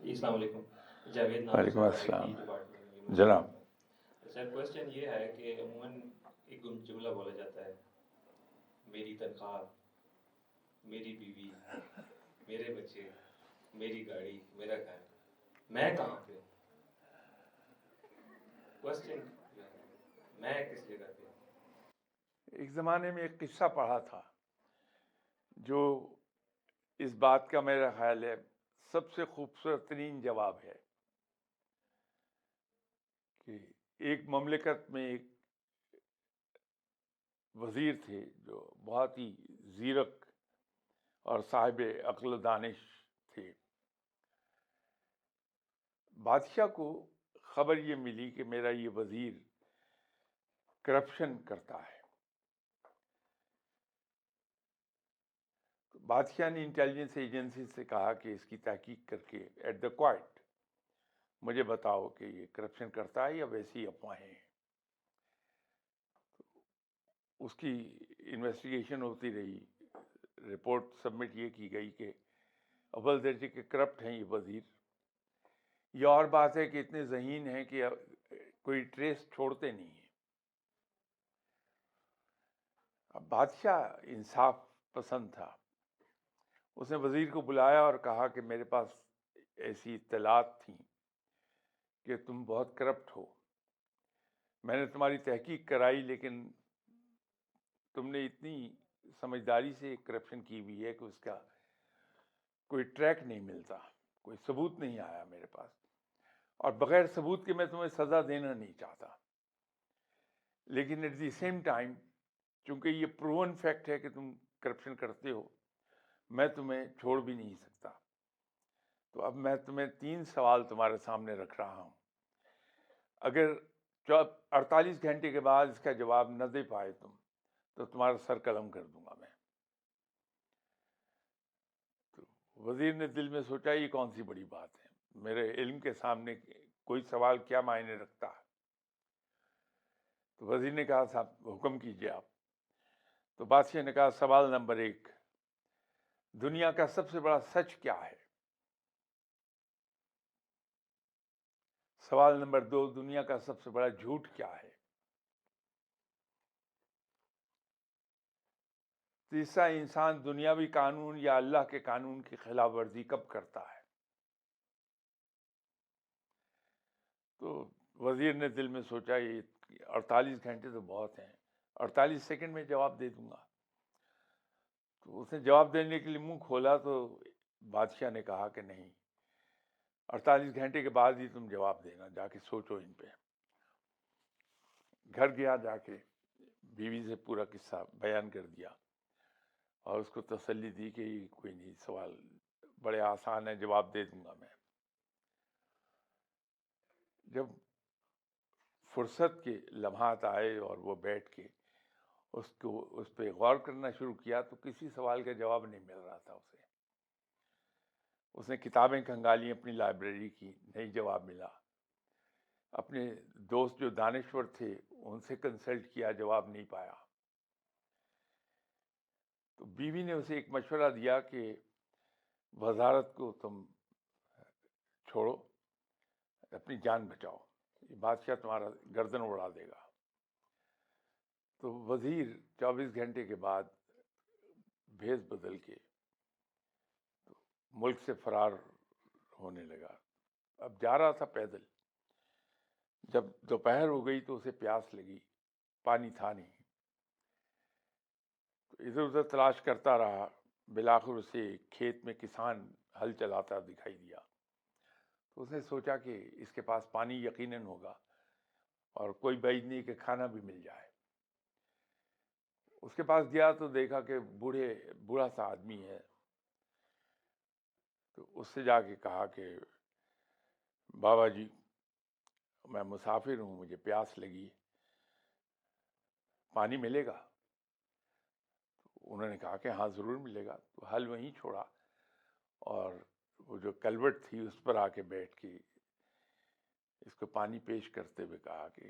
السلام علیکم. جاوید نام وعلیکم سے السلام ڈپارٹمنٹ. جناب. سر کوشچن یہ ہے کہ عموماً ایک جملہ بولا جاتا ہے، میری تنخواہ، میری بیوی، میرے بچے، میری گاڑی، میرا گھر، میں کہاں پہ ہوں؟ کوشچن میں کس جگہ پہ ہوں؟ ایک زمانے میں ایک قصہ پڑھا تھا جو اس بات کا میرا خیال ہے سب سے خوبصورت ترین جواب ہے کہ ایک مملکت میں ایک وزیر تھے جو بہت ہی زیرک اور صاحب عقل و دانش تھے. بادشاہ کو خبر یہ ملی کہ میرا یہ وزیر کرپشن کرتا ہے. بادشاہ نے انٹیلیجنس ایجنسی سے کہا کہ اس کی تحقیق کر کے ایٹ دا کوائٹ مجھے بتاؤ کہ یہ کرپشن کرتا ہے یا ویسی افواہیں ہیں. اس کی انویسٹیگیشن ہوتی رہی. رپورٹ سبمٹ یہ کی گئی کہ اول درجے کے کرپٹ ہیں یہ وزیر. یہ اور بات ہے کہ اتنے ذہین ہیں کہ کوئی ٹریس چھوڑتے نہیں ہیں. اب بادشاہ انصاف پسند تھا. اس نے وزیر کو بلایا اور کہا کہ میرے پاس ایسی اطلاعات تھیں کہ تم بہت کرپٹ ہو. میں نے تمہاری تحقیق کرائی لیکن تم نے اتنی سمجھداری سے کرپشن کی ہوئی ہے کہ اس کا کوئی ٹریک نہیں ملتا، کوئی ثبوت نہیں آیا میرے پاس، اور بغیر ثبوت کے میں تمہیں سزا دینا نہیں چاہتا. لیکن ایٹ دی سیم ٹائم چونکہ یہ پروون فیکٹ ہے کہ تم کرپشن کرتے ہو، میں تمہیں چھوڑ بھی نہیں سکتا. تو اب میں تمہیں 3 سوال تمہارے سامنے رکھ رہا ہوں. اگر 48 گھنٹے کے بعد اس کا جواب نہ دے پائے تم تو تمہارا سر قلم کر دوں گا میں. تو وزیر نے دل میں سوچا یہ کون سی بڑی بات ہے، میرے علم کے سامنے کوئی سوال کیا معنی رکھتا ہے. تو وزیر نے کہا صاحب حکم کیجیے آپ. تو بادشاہ نے کہا سوال نمبر 1، دنیا کا سب سے بڑا سچ کیا ہے؟ سوال نمبر 2، دنیا کا سب سے بڑا جھوٹ کیا ہے؟ تیسرا، انسان دنیاوی قانون یا اللہ کے قانون کی خلاف ورزی کب کرتا ہے؟ تو وزیر نے دل میں سوچا یہ 48 گھنٹے تو بہت ہیں، 48 سیکنڈ میں جواب دے دوں گا. تو اس نے جواب دینے کے لیے منہ کھولا تو بادشاہ نے کہا کہ نہیں، 48 گھنٹے کے بعد ہی تم جواب دینا، جا کے سوچو ان پہ. گھر گیا، جا کے بیوی سے پورا قصہ بیان کر دیا اور اس کو تسلی دی کہ یہ کوئی نہیں، سوال بڑے آسان ہے، جواب دے دوں گا میں. جب فرصت کے لمحات آئے اور وہ بیٹھ کے اس پہ غور کرنا شروع کیا تو کسی سوال کا جواب نہیں مل رہا تھا اسے. اس نے کتابیں کھنگالی اپنی لائبریری کی، نہیں جواب ملا. اپنے دوست جو دانشور تھے ان سے کنسلٹ کیا، جواب نہیں پایا. تو بیوی نے اسے ایک مشورہ دیا کہ وزارت کو تم چھوڑو، اپنی جان بچاؤ، یہ بادشاہ تمہارا گردن اڑا دے گا. تو وزیر 24 گھنٹے کے بعد بھیس بدل کے ملک سے فرار ہونے لگا. اب جا رہا تھا پیدل. جب دوپہر ہو گئی تو اسے پیاس لگی، پانی تھا نہیں. تو ادھر ادھر تلاش کرتا رہا. بالآخر اسے کھیت میں کسان ہل چلاتا دکھائی دیا. تو اس نے سوچا کہ اس کے پاس پانی یقیناً ہوگا اور کوئی بعید نہیں کہ کھانا بھی مل جائے. اس کے پاس گیا تو دیکھا کہ بوڑھا سا آدمی ہے. تو اس سے جا کے کہا کہ بابا جی میں مسافر ہوں، مجھے پیاس لگی، پانی ملے گا؟ تو انہوں نے کہا کہ ہاں ضرور ملے گا. تو حل وہیں چھوڑا اور وہ جو کلوٹ تھی اس پر آ کے بیٹھ کے اس کو پانی پیش کرتے ہوئے کہا کہ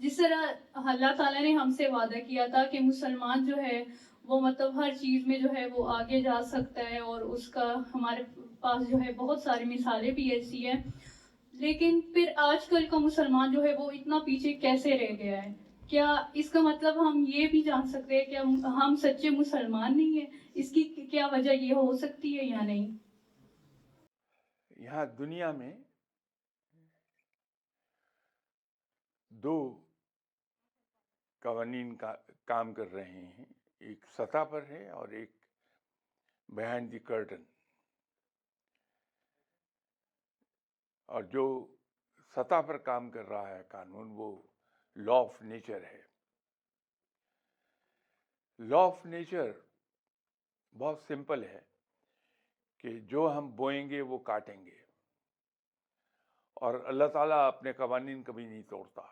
جس طرح اللہ تعالیٰ نے ہم سے وعدہ کیا تھا کہ مسلمان جو ہے وہ مطلب ہر چیز میں جو ہے وہ آگے جا سکتا ہے، اور اس کا ہمارے پاس جو ہے بہت ساری مثالیں بھی ایسی ہیں، لیکن پھر آج کل کا مسلمان جو ہے وہ اتنا پیچھے کیسے رہ گیا ہے؟ کیا اس کا مطلب ہم یہ بھی جان سکتے ہیں کہ ہم سچے مسلمان نہیں ہیں؟ اس کی کیا وجہ یہ ہو سکتی ہے یا نہیں؟ یہاں دنیا میں دو قوانین کا کام کر رہے ہیں، ایک سطح پر ہے اور ایک بیہائنڈ دی کرٹن. اور جو سطح پر کام کر رہا ہے قانون، وہ لا آف نیچر ہے. لا آف نیچر بہت سمپل ہے کہ جو ہم بوئیں گے وہ کاٹیں گے، اور اللہ تعالیٰ اپنے قوانین کبھی نہیں توڑتا.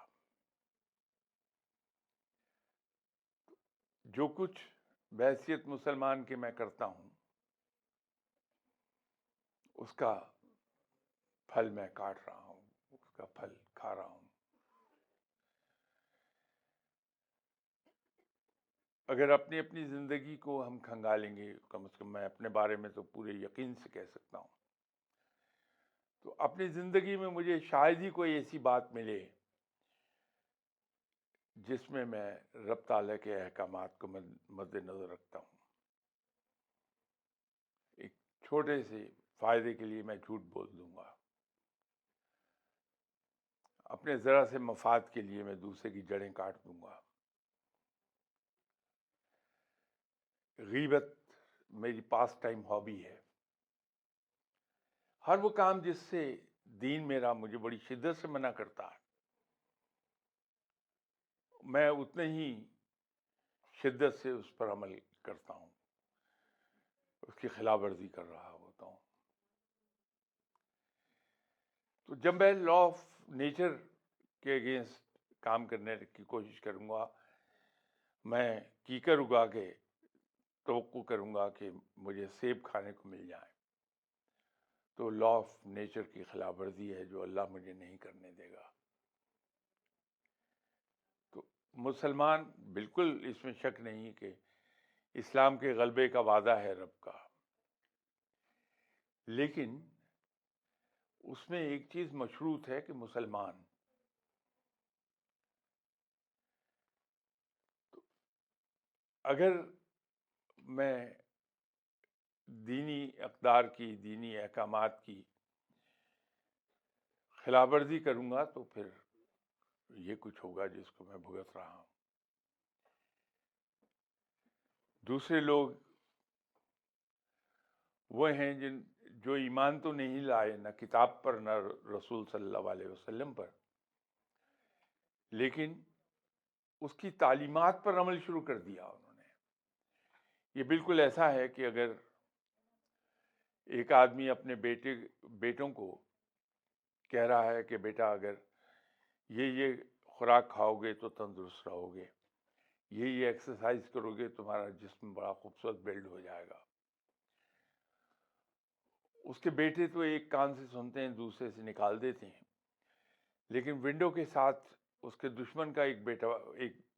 جو کچھ بحیثیت مسلمان کے میں کرتا ہوں، اس کا پھل میں کاٹ رہا ہوں، اس کا پھل کھا رہا ہوں. اگر اپنی اپنی زندگی کو ہم کھنگالیں گے، کم از کم میں اپنے بارے میں تو پورے یقین سے کہہ سکتا ہوں، تو اپنی زندگی میں مجھے شاید ہی کوئی ایسی بات ملے جس میں میں رب تعالیٰ کے احکامات کو مد نظر رکھتا ہوں. ایک چھوٹے سے فائدے کے لیے میں جھوٹ بول دوں گا، اپنے ذرا سے مفاد کے لیے میں دوسرے کی جڑیں کاٹ دوں گا. غیبت میری پاس ٹائم ہابی ہے. ہر وہ کام جس سے دین میرا مجھے بڑی شدت سے منع کرتا ہے، میں اتنے ہی شدت سے اس پر عمل کرتا ہوں، اس کی خلاف ورزی کر رہا ہوتا ہوں. تو جب میں لا آف نیچر کے اگینسٹ کام کرنے کی کوشش کروں گا، میں کیکر اگا کے توقع کروں گا کہ مجھے سیب کھانے کو مل جائے، تو لا آف نیچر کی خلاف ورزی ہے جو اللہ مجھے نہیں کرنے دے گا. تو مسلمان بالکل اس میں شک نہیں کہ اسلام کے غلبے کا وعدہ ہے رب کا، لیکن اس میں ایک چیز مشروط ہے کہ مسلمان اگر میں دینی اقدار کی، دینی احکامات کی خلاف ورزی کروں گا تو پھر یہ کچھ ہوگا جس کو میں بھگت رہا ہوں. دوسرے لوگ وہ ہیں جو ایمان تو نہیں لائے، نہ کتاب پر نہ رسول صلی اللہ علیہ وسلم پر، لیکن اس کی تعلیمات پر عمل شروع کر دیا انہوں نے. یہ بالکل ایسا ہے کہ اگر ایک آدمی اپنے بیٹوں کو کہہ رہا ہے کہ بیٹا اگر یہ خوراک کھاؤ گے تو تندرست رہو گے، یہ ایکسرسائز کرو گے تمہارا جسم بڑا خوبصورت بلڈ ہو جائے گا. اس کے بیٹے تو ایک کان سے سنتے ہیں، دوسرے سے نکال دیتے ہیں، لیکن ونڈو کے ساتھ اس کے دشمن کا ایک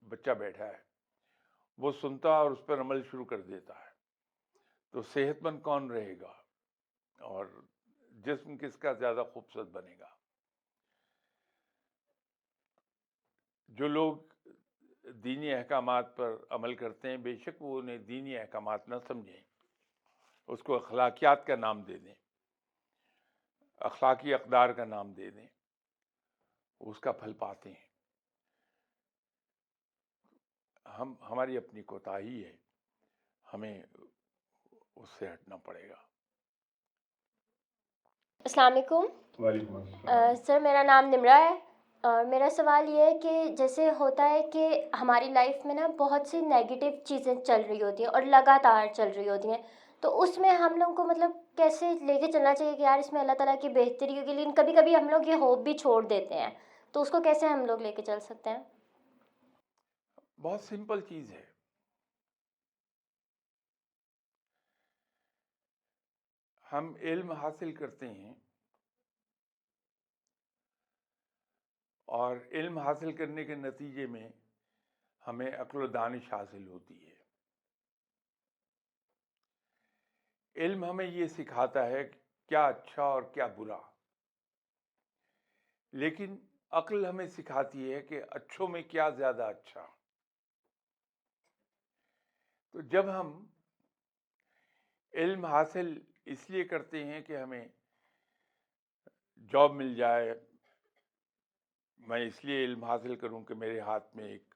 بچہ بیٹھا ہے، وہ سنتا اور اس پر عمل شروع کر دیتا ہے. تو صحت مند کون رہے گا اور جسم کس کا زیادہ خوبصورت بنے گا؟ جو لوگ دینی احکامات پر عمل کرتے ہیں، بے شک وہ انہیں دینی احکامات نہ سمجھیں، اس کو اخلاقیات کا نام دے دیں، اخلاقی اقدار کا نام دے دیں، اس کا پھل پاتے ہیں. ہماری اپنی کوتاہی ہے، ہمیں اس سے ہٹنا پڑے گا. السلام علیکم. وعلیکم السلام. سر میرا نام نمرا ہے، اور میرا سوال یہ ہے کہ جیسے ہوتا ہے کہ ہماری لائف میں نا بہت سی نیگیٹو چیزیں چل رہی ہوتی ہیں اور لگاتار چل رہی ہوتی ہیں، تو اس میں ہم لوگ کو مطلب کیسے لے کے چلنا چاہیے کہ یار اس میں اللہ تعالیٰ کی بہتری ہوگی، لیکن کبھی کبھی ہم لوگ یہ ہوپ بھی چھوڑ دیتے ہیں، تو اس کو کیسے ہم لوگ لے کے چل سکتے ہیں؟ بہت سمپل چیز ہے. ہم علم حاصل کرتے ہیں اور علم حاصل کرنے کے نتیجے میں ہمیں عقل و دانش حاصل ہوتی ہے. علم ہمیں یہ سکھاتا ہے کہ کیا اچھا اور کیا برا، لیکن عقل ہمیں سکھاتی ہے کہ اچھوں میں کیا زیادہ اچھا. تو جب ہم علم حاصل اس لیے کرتے ہیں کہ ہمیں جاب مل جائے، میں اس لیے علم حاصل کروں کہ میرے ہاتھ میں ایک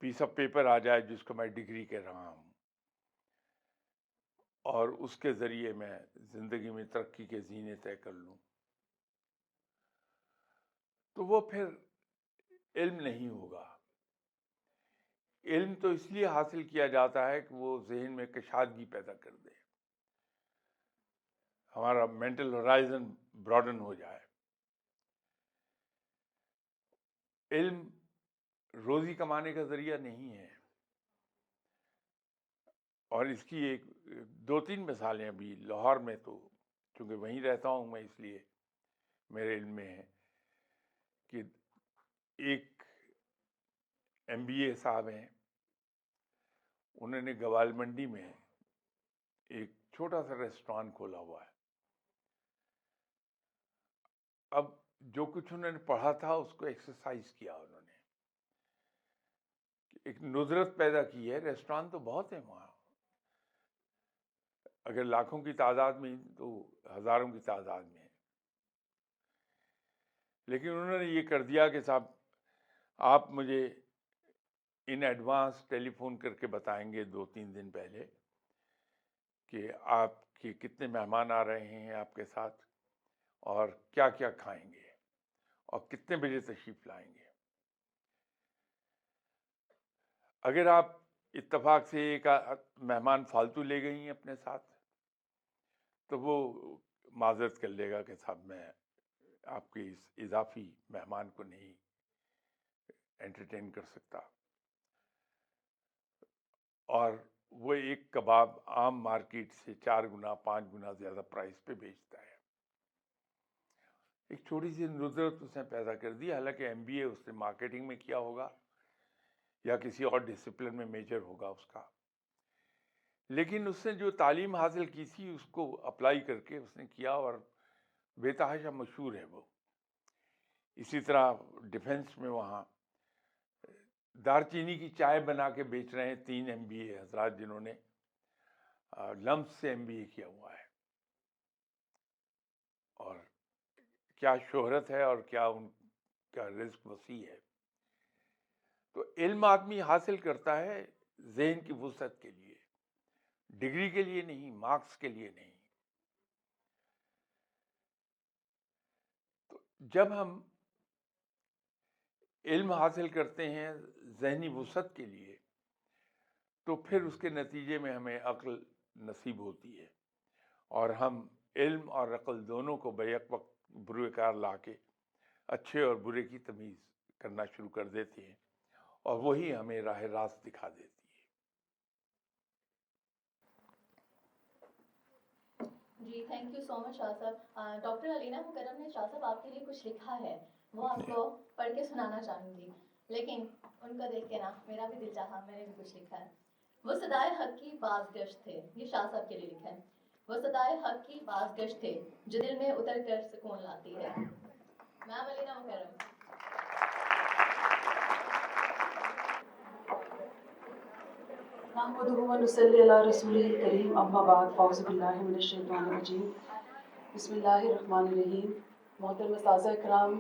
پیس آف پیپر آ جائے جس کو میں ڈگری کہہ رہا ہوں، اور اس کے ذریعے میں زندگی میں ترقی کے زینے طے کر لوں، تو وہ پھر علم نہیں ہوگا. علم تو اس لیے حاصل کیا جاتا ہے کہ وہ ذہن میں کشادگی پیدا کر دے، ہمارا مینٹل ہورائزن براڈن ہو جائے. علم روزی کمانے کا ذریعہ نہیں ہے، اور اس کی ایک 2-3 مثالیں ابھی لاہور میں، تو چونکہ وہیں رہتا ہوں میں اس لیے میرے علم میں ہے کہ ایک MBA صاحب ہیں، انہوں نے گوال منڈی میں ایک چھوٹا سا ریسٹوران کھولا ہوا ہے. اب جو کچھ انہوں نے پڑھا تھا اس کو ایکسرسائز کیا، انہوں نے ایک ندرت پیدا کی ہے. ریسٹوران تو بہت ہیں وہاں، اگر لاکھوں کی تعداد میں تو ہزاروں کی تعداد میں، لیکن انہوں نے یہ کر دیا کہ صاحب آپ مجھے ان ایڈوانس ٹیلی فون کر کے بتائیں گے 2-3 دن پہلے کہ آپ کے کتنے مہمان آ رہے ہیں آپ کے ساتھ، اور کیا کیا کھائیں گے، اور کتنے بجے تشریف لائیں گے. اگر آپ اتفاق سے ایک مہمان فالتو لے گئی ہیں اپنے ساتھ، تو وہ معذرت کر لے گا کہ صاحب میں آپ کے اس اضافی مہمان کو نہیں انٹرٹین کر سکتا، اور وہ ایک کباب عام مارکیٹ سے 4 گنا 5 گنا زیادہ پرائس پہ بیچتا ہے. ایک چھوٹی سی ندرت اس نے پیدا کر دی. حالانکہ MBA اس نے مارکیٹنگ میں کیا ہوگا یا کسی اور ڈسپلن میں میجر ہوگا اس کا، لیکن اس نے جو تعلیم حاصل کی تھی اس کو اپلائی کر کے اس نے کیا، اور بے تحاشا مشہور ہے وہ. اسی طرح ڈیفنس میں وہاں دار چینی کی چائے بنا کے بیچ رہے ہیں 3 MBA حضرات جنہوں نے لمس سے MBA کیا ہوا ہے، اور کیا شہرت ہے اور کیا ان کا رزق وسیع ہے. تو علم آدمی حاصل کرتا ہے ذہن کی وسعت کے لیے، ڈگری کے لیے نہیں، مارکس کے لیے نہیں. تو جب ہم علم حاصل کرتے ہیں ذہنی وسعت کے لیے، تو پھر اس کے نتیجے میں ہمیں عقل نصیب ہوتی ہے، اور ہم علم اور عقل دونوں کو بیک وقت بروئے کار لا کے اچھے اور برے کی تمیز کرنا شروع کر دیتے ہیں، اور وہی ہمیں راہ راست دکھا دیتی ہے. جی تھینک یو سو مچ شاہ صاحب. ڈاکٹر علینا مکرم نے شاہ صاحب آپ کے لیے کچھ لکھا ہے، وہ آپ کو پڑھ کے سنانا چاہوں گی، لیکن ان کو دیکھ کے نا میرا بھی دل چاہا، میں نے بھی کچھ لکھا ہے. وہ صدائے حق کی بازگشت تھے، یہ شاہ صاحب کے لیے لکھا ہے. وہ صدائے حق کی بازگشت تھے جو دل میں اتر کر سکون لاتی ہے. میم علینا مکرم. نحمده ونصلي على رسوله الكريم اما بعد فاعوذ باللہ من الشیطان الرجیم بسم اللہ الرحمن الرحیم. محترم اساتذہ کرام،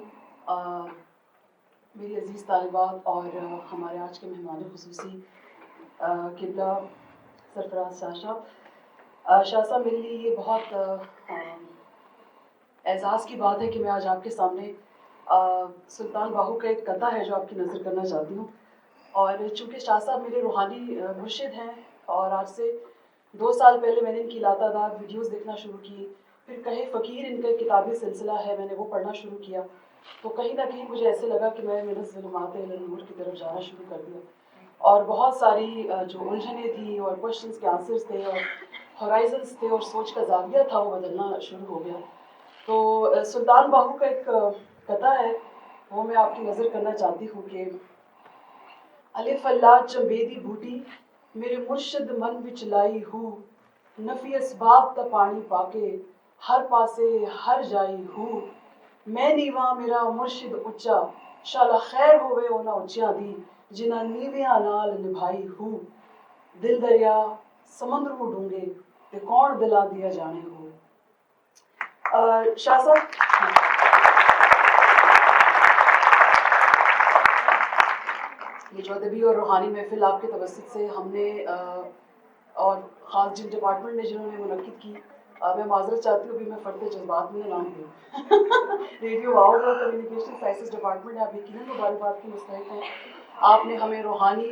میری عزیز طالبات اور ہمارے آج کے مہمان خصوصی قبلہ سرفراز شاہ صاحب. شاہ صاحب میرے لیے یہ بہت اعزاز کی بات ہے کہ میں آج آپ کے سامنے سلطان باہو کا ایک قطعہ ہے جو آپ کی نظر کرنا چاہتی ہوں. اور چونکہ شاہ صاحب میرے روحانی مرشد ہیں، اور آج سے 2 سال پہلے میں نے ان کی لاتعداد ویڈیوز دیکھنا شروع کی، پھر کہیں فقیر ان کا کتابی سلسلہ ہے، میں نے وہ پڑھنا شروع کیا، تو کہیں نہ کہیں مجھے ایسے لگا کہ میں من الظلمات الی النور کی طرف جانا شروع کر دیا. اور بہت ساری جو الجھنیں تھیں اور کوشچنس کے آنسرس تھے اور ہورائزنس تھے اور سوچ کا زاویہ تھا وہ بدلنا شروع ہو گیا. تو سلطان باہو کا ایک قطعہ ہے وہ میں آپ کی نظر کرنا چاہتی ہوں کہ الف اللہ چمبیدی بوٹی میرے مرشد من وچ لائی ہوں نفی اسباب تا پانی پاکے ہر پاسے ہر جائی ہوں میں نیواں میرا مرشد اچا شالا خیر ہوئے اونا اچیاں دی جنہ نیویاں نال نبھائی ہوں دل دریا سمندر کو ڈونگے تے کون دلا دیا جانے ہو شاہ صاحب یہ جو ادبی اور روحانی محفل آپ کے توسط سے ہم نے اور خاص جن ڈپارٹمنٹ نے جنہوں نے منعقد کی میں معذرت چاہتی ہوں بھی میں فرد جذبات میں نام دوں ریڈیو واؤڈ اور کمیونیکیشن سائنسز ڈپارٹمنٹ آپ یقیناً مبارکباد کی مستحق ہیں. آپ نے ہمیں روحانی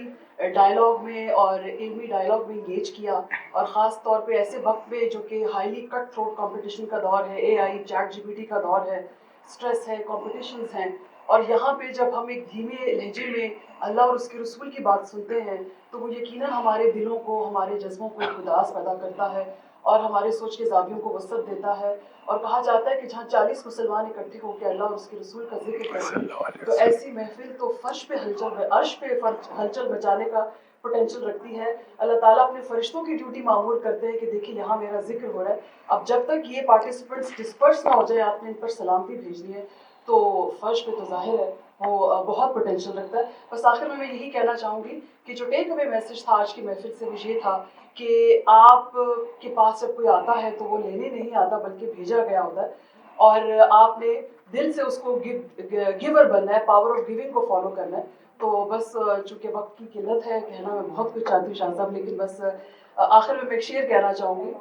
ڈائلاگ میں اور علمی ڈائلاگ میں انگیج کیا اور خاص طور پہ ایسے وقت میں جو کہ ہائیلی کٹ تھروٹ کمپٹیشن کا دور ہے اے I chat G P T کا دور ہے اسٹریس ہے کمپٹیشنز ہیں اور یہاں پہ جب ہم ایک دھیمے لہجے میں اللہ اور اس کے رسول کی بات سنتے ہیں تو وہ یقیناً ہمارے دلوں کو ہمارے جذبوں کو ایک اداس پیدا کرتا ہے اور ہمارے سوچ کے زاویوں کو وسعت دیتا ہے اور کہا جاتا ہے کہ جہاں 40 مسلمان اکٹھے ہو کے اللہ اور اس کے رسول کا ذکر کرتے ہیں تو ایسی محفل تو فرش پہ عرش پہ ہلچل مچانے کا پوٹینشیل رکھتی ہے. اللہ تعالیٰ اپنے فرشتوں کی ڈیوٹی معمور کرتے ہیں کہ دیکھیں یہاں میرا ذکر ہو رہا ہے. اب جب تک یہ پارٹیسپینٹس ڈسپرس نہ ہو جائے آپ نے ان پر سلامتی بھیجنی ہے تو فرش پہ تو ظاہر ہے وہ بہت پوٹینشیل رکھتا ہے. بس آخر میں یہی کہنا چاہوں گی کہ جو ٹیک اوے میسج تھا آج کی محفل سے وہ یہ تھا کہ آپ کے پاس جب کوئی آتا ہے تو وہ لینے نہیں آتا بلکہ بھیجا گیا ہوتا ہے اور آپ نے دل سے اس کو گیور بننا ہے پاور آف گیونگ کو فالو کرنا ہے. تو بس چونکہ وقت کی قلت ہے کہنا میں بہت کچھ چاہتی ہوں شاہ صاحب لیکن بس آخر میں ایک شعر کہنا چاہوں گی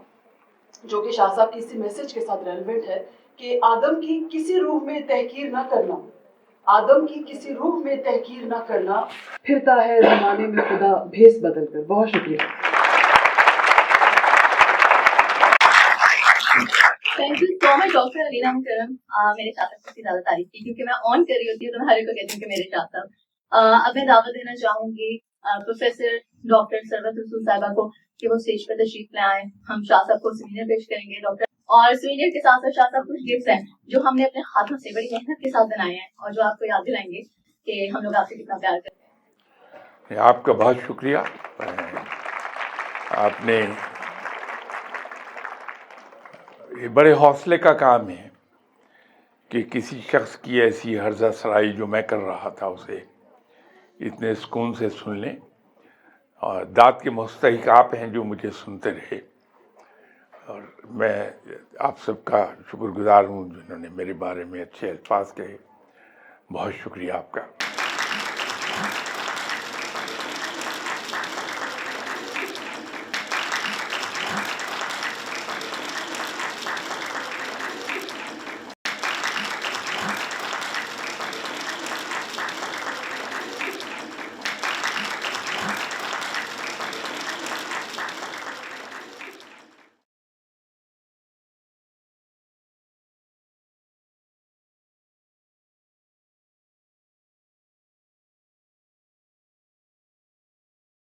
جو کہ شاہ صاحب کی اسی میسج کے ساتھ ریلیونٹ ہے کہ آدم کی کسی روح میں تحقیر نہ کرنا آدم کی کسی روح میں تحقیر نہ کرنا پھرتا ہے زمانے میں خدا بھیس بدل کر. بہت شکریہ. Thank you so much doctor علینا مکرم. میرے شاہ صاحب کی زیادہ تعریف کی کیونکہ میں آن کر رہی ہوتی ہوں تو میں ہر ایک کو کہتی ہوں کہ میرے شاہ صاحب. اب میں دعوت دینا چاہوں گی پروفیسر ڈاکٹر سربت رسول صاحبہ کو کہ وہ اسٹیج پہ تشریف لے آئیں. ہم شاہ صاحب کو سوینئر پیش کریں گے ڈاکٹر اور سوینئر کے ساتھ ساتھ شاہ صاحب کچھ گفٹس ہیں جو ہم نے اپنے ہاتھوں سے بڑی محنت کے ساتھ بنائے ہیں اور جو آپ کو یاد دلائیں گے کہ ہم لوگ آپ سے کتنا پیار کرتے ہیں. آپ کا بہت شکریہ. آپ نے یہ بڑے حوصلے کا کام ہے کہ کسی شخص کی ایسی ہرزہ سرائی جو میں کر رہا تھا اسے اتنے سکون سے سن لیں اور داد کے مستحق آپ ہیں جو مجھے سنتے رہے اور میں آپ سب کا شکر گزار ہوں جنہوں نے میرے بارے میں اچھے الفاظ کہے. بہت شکریہ آپ کا.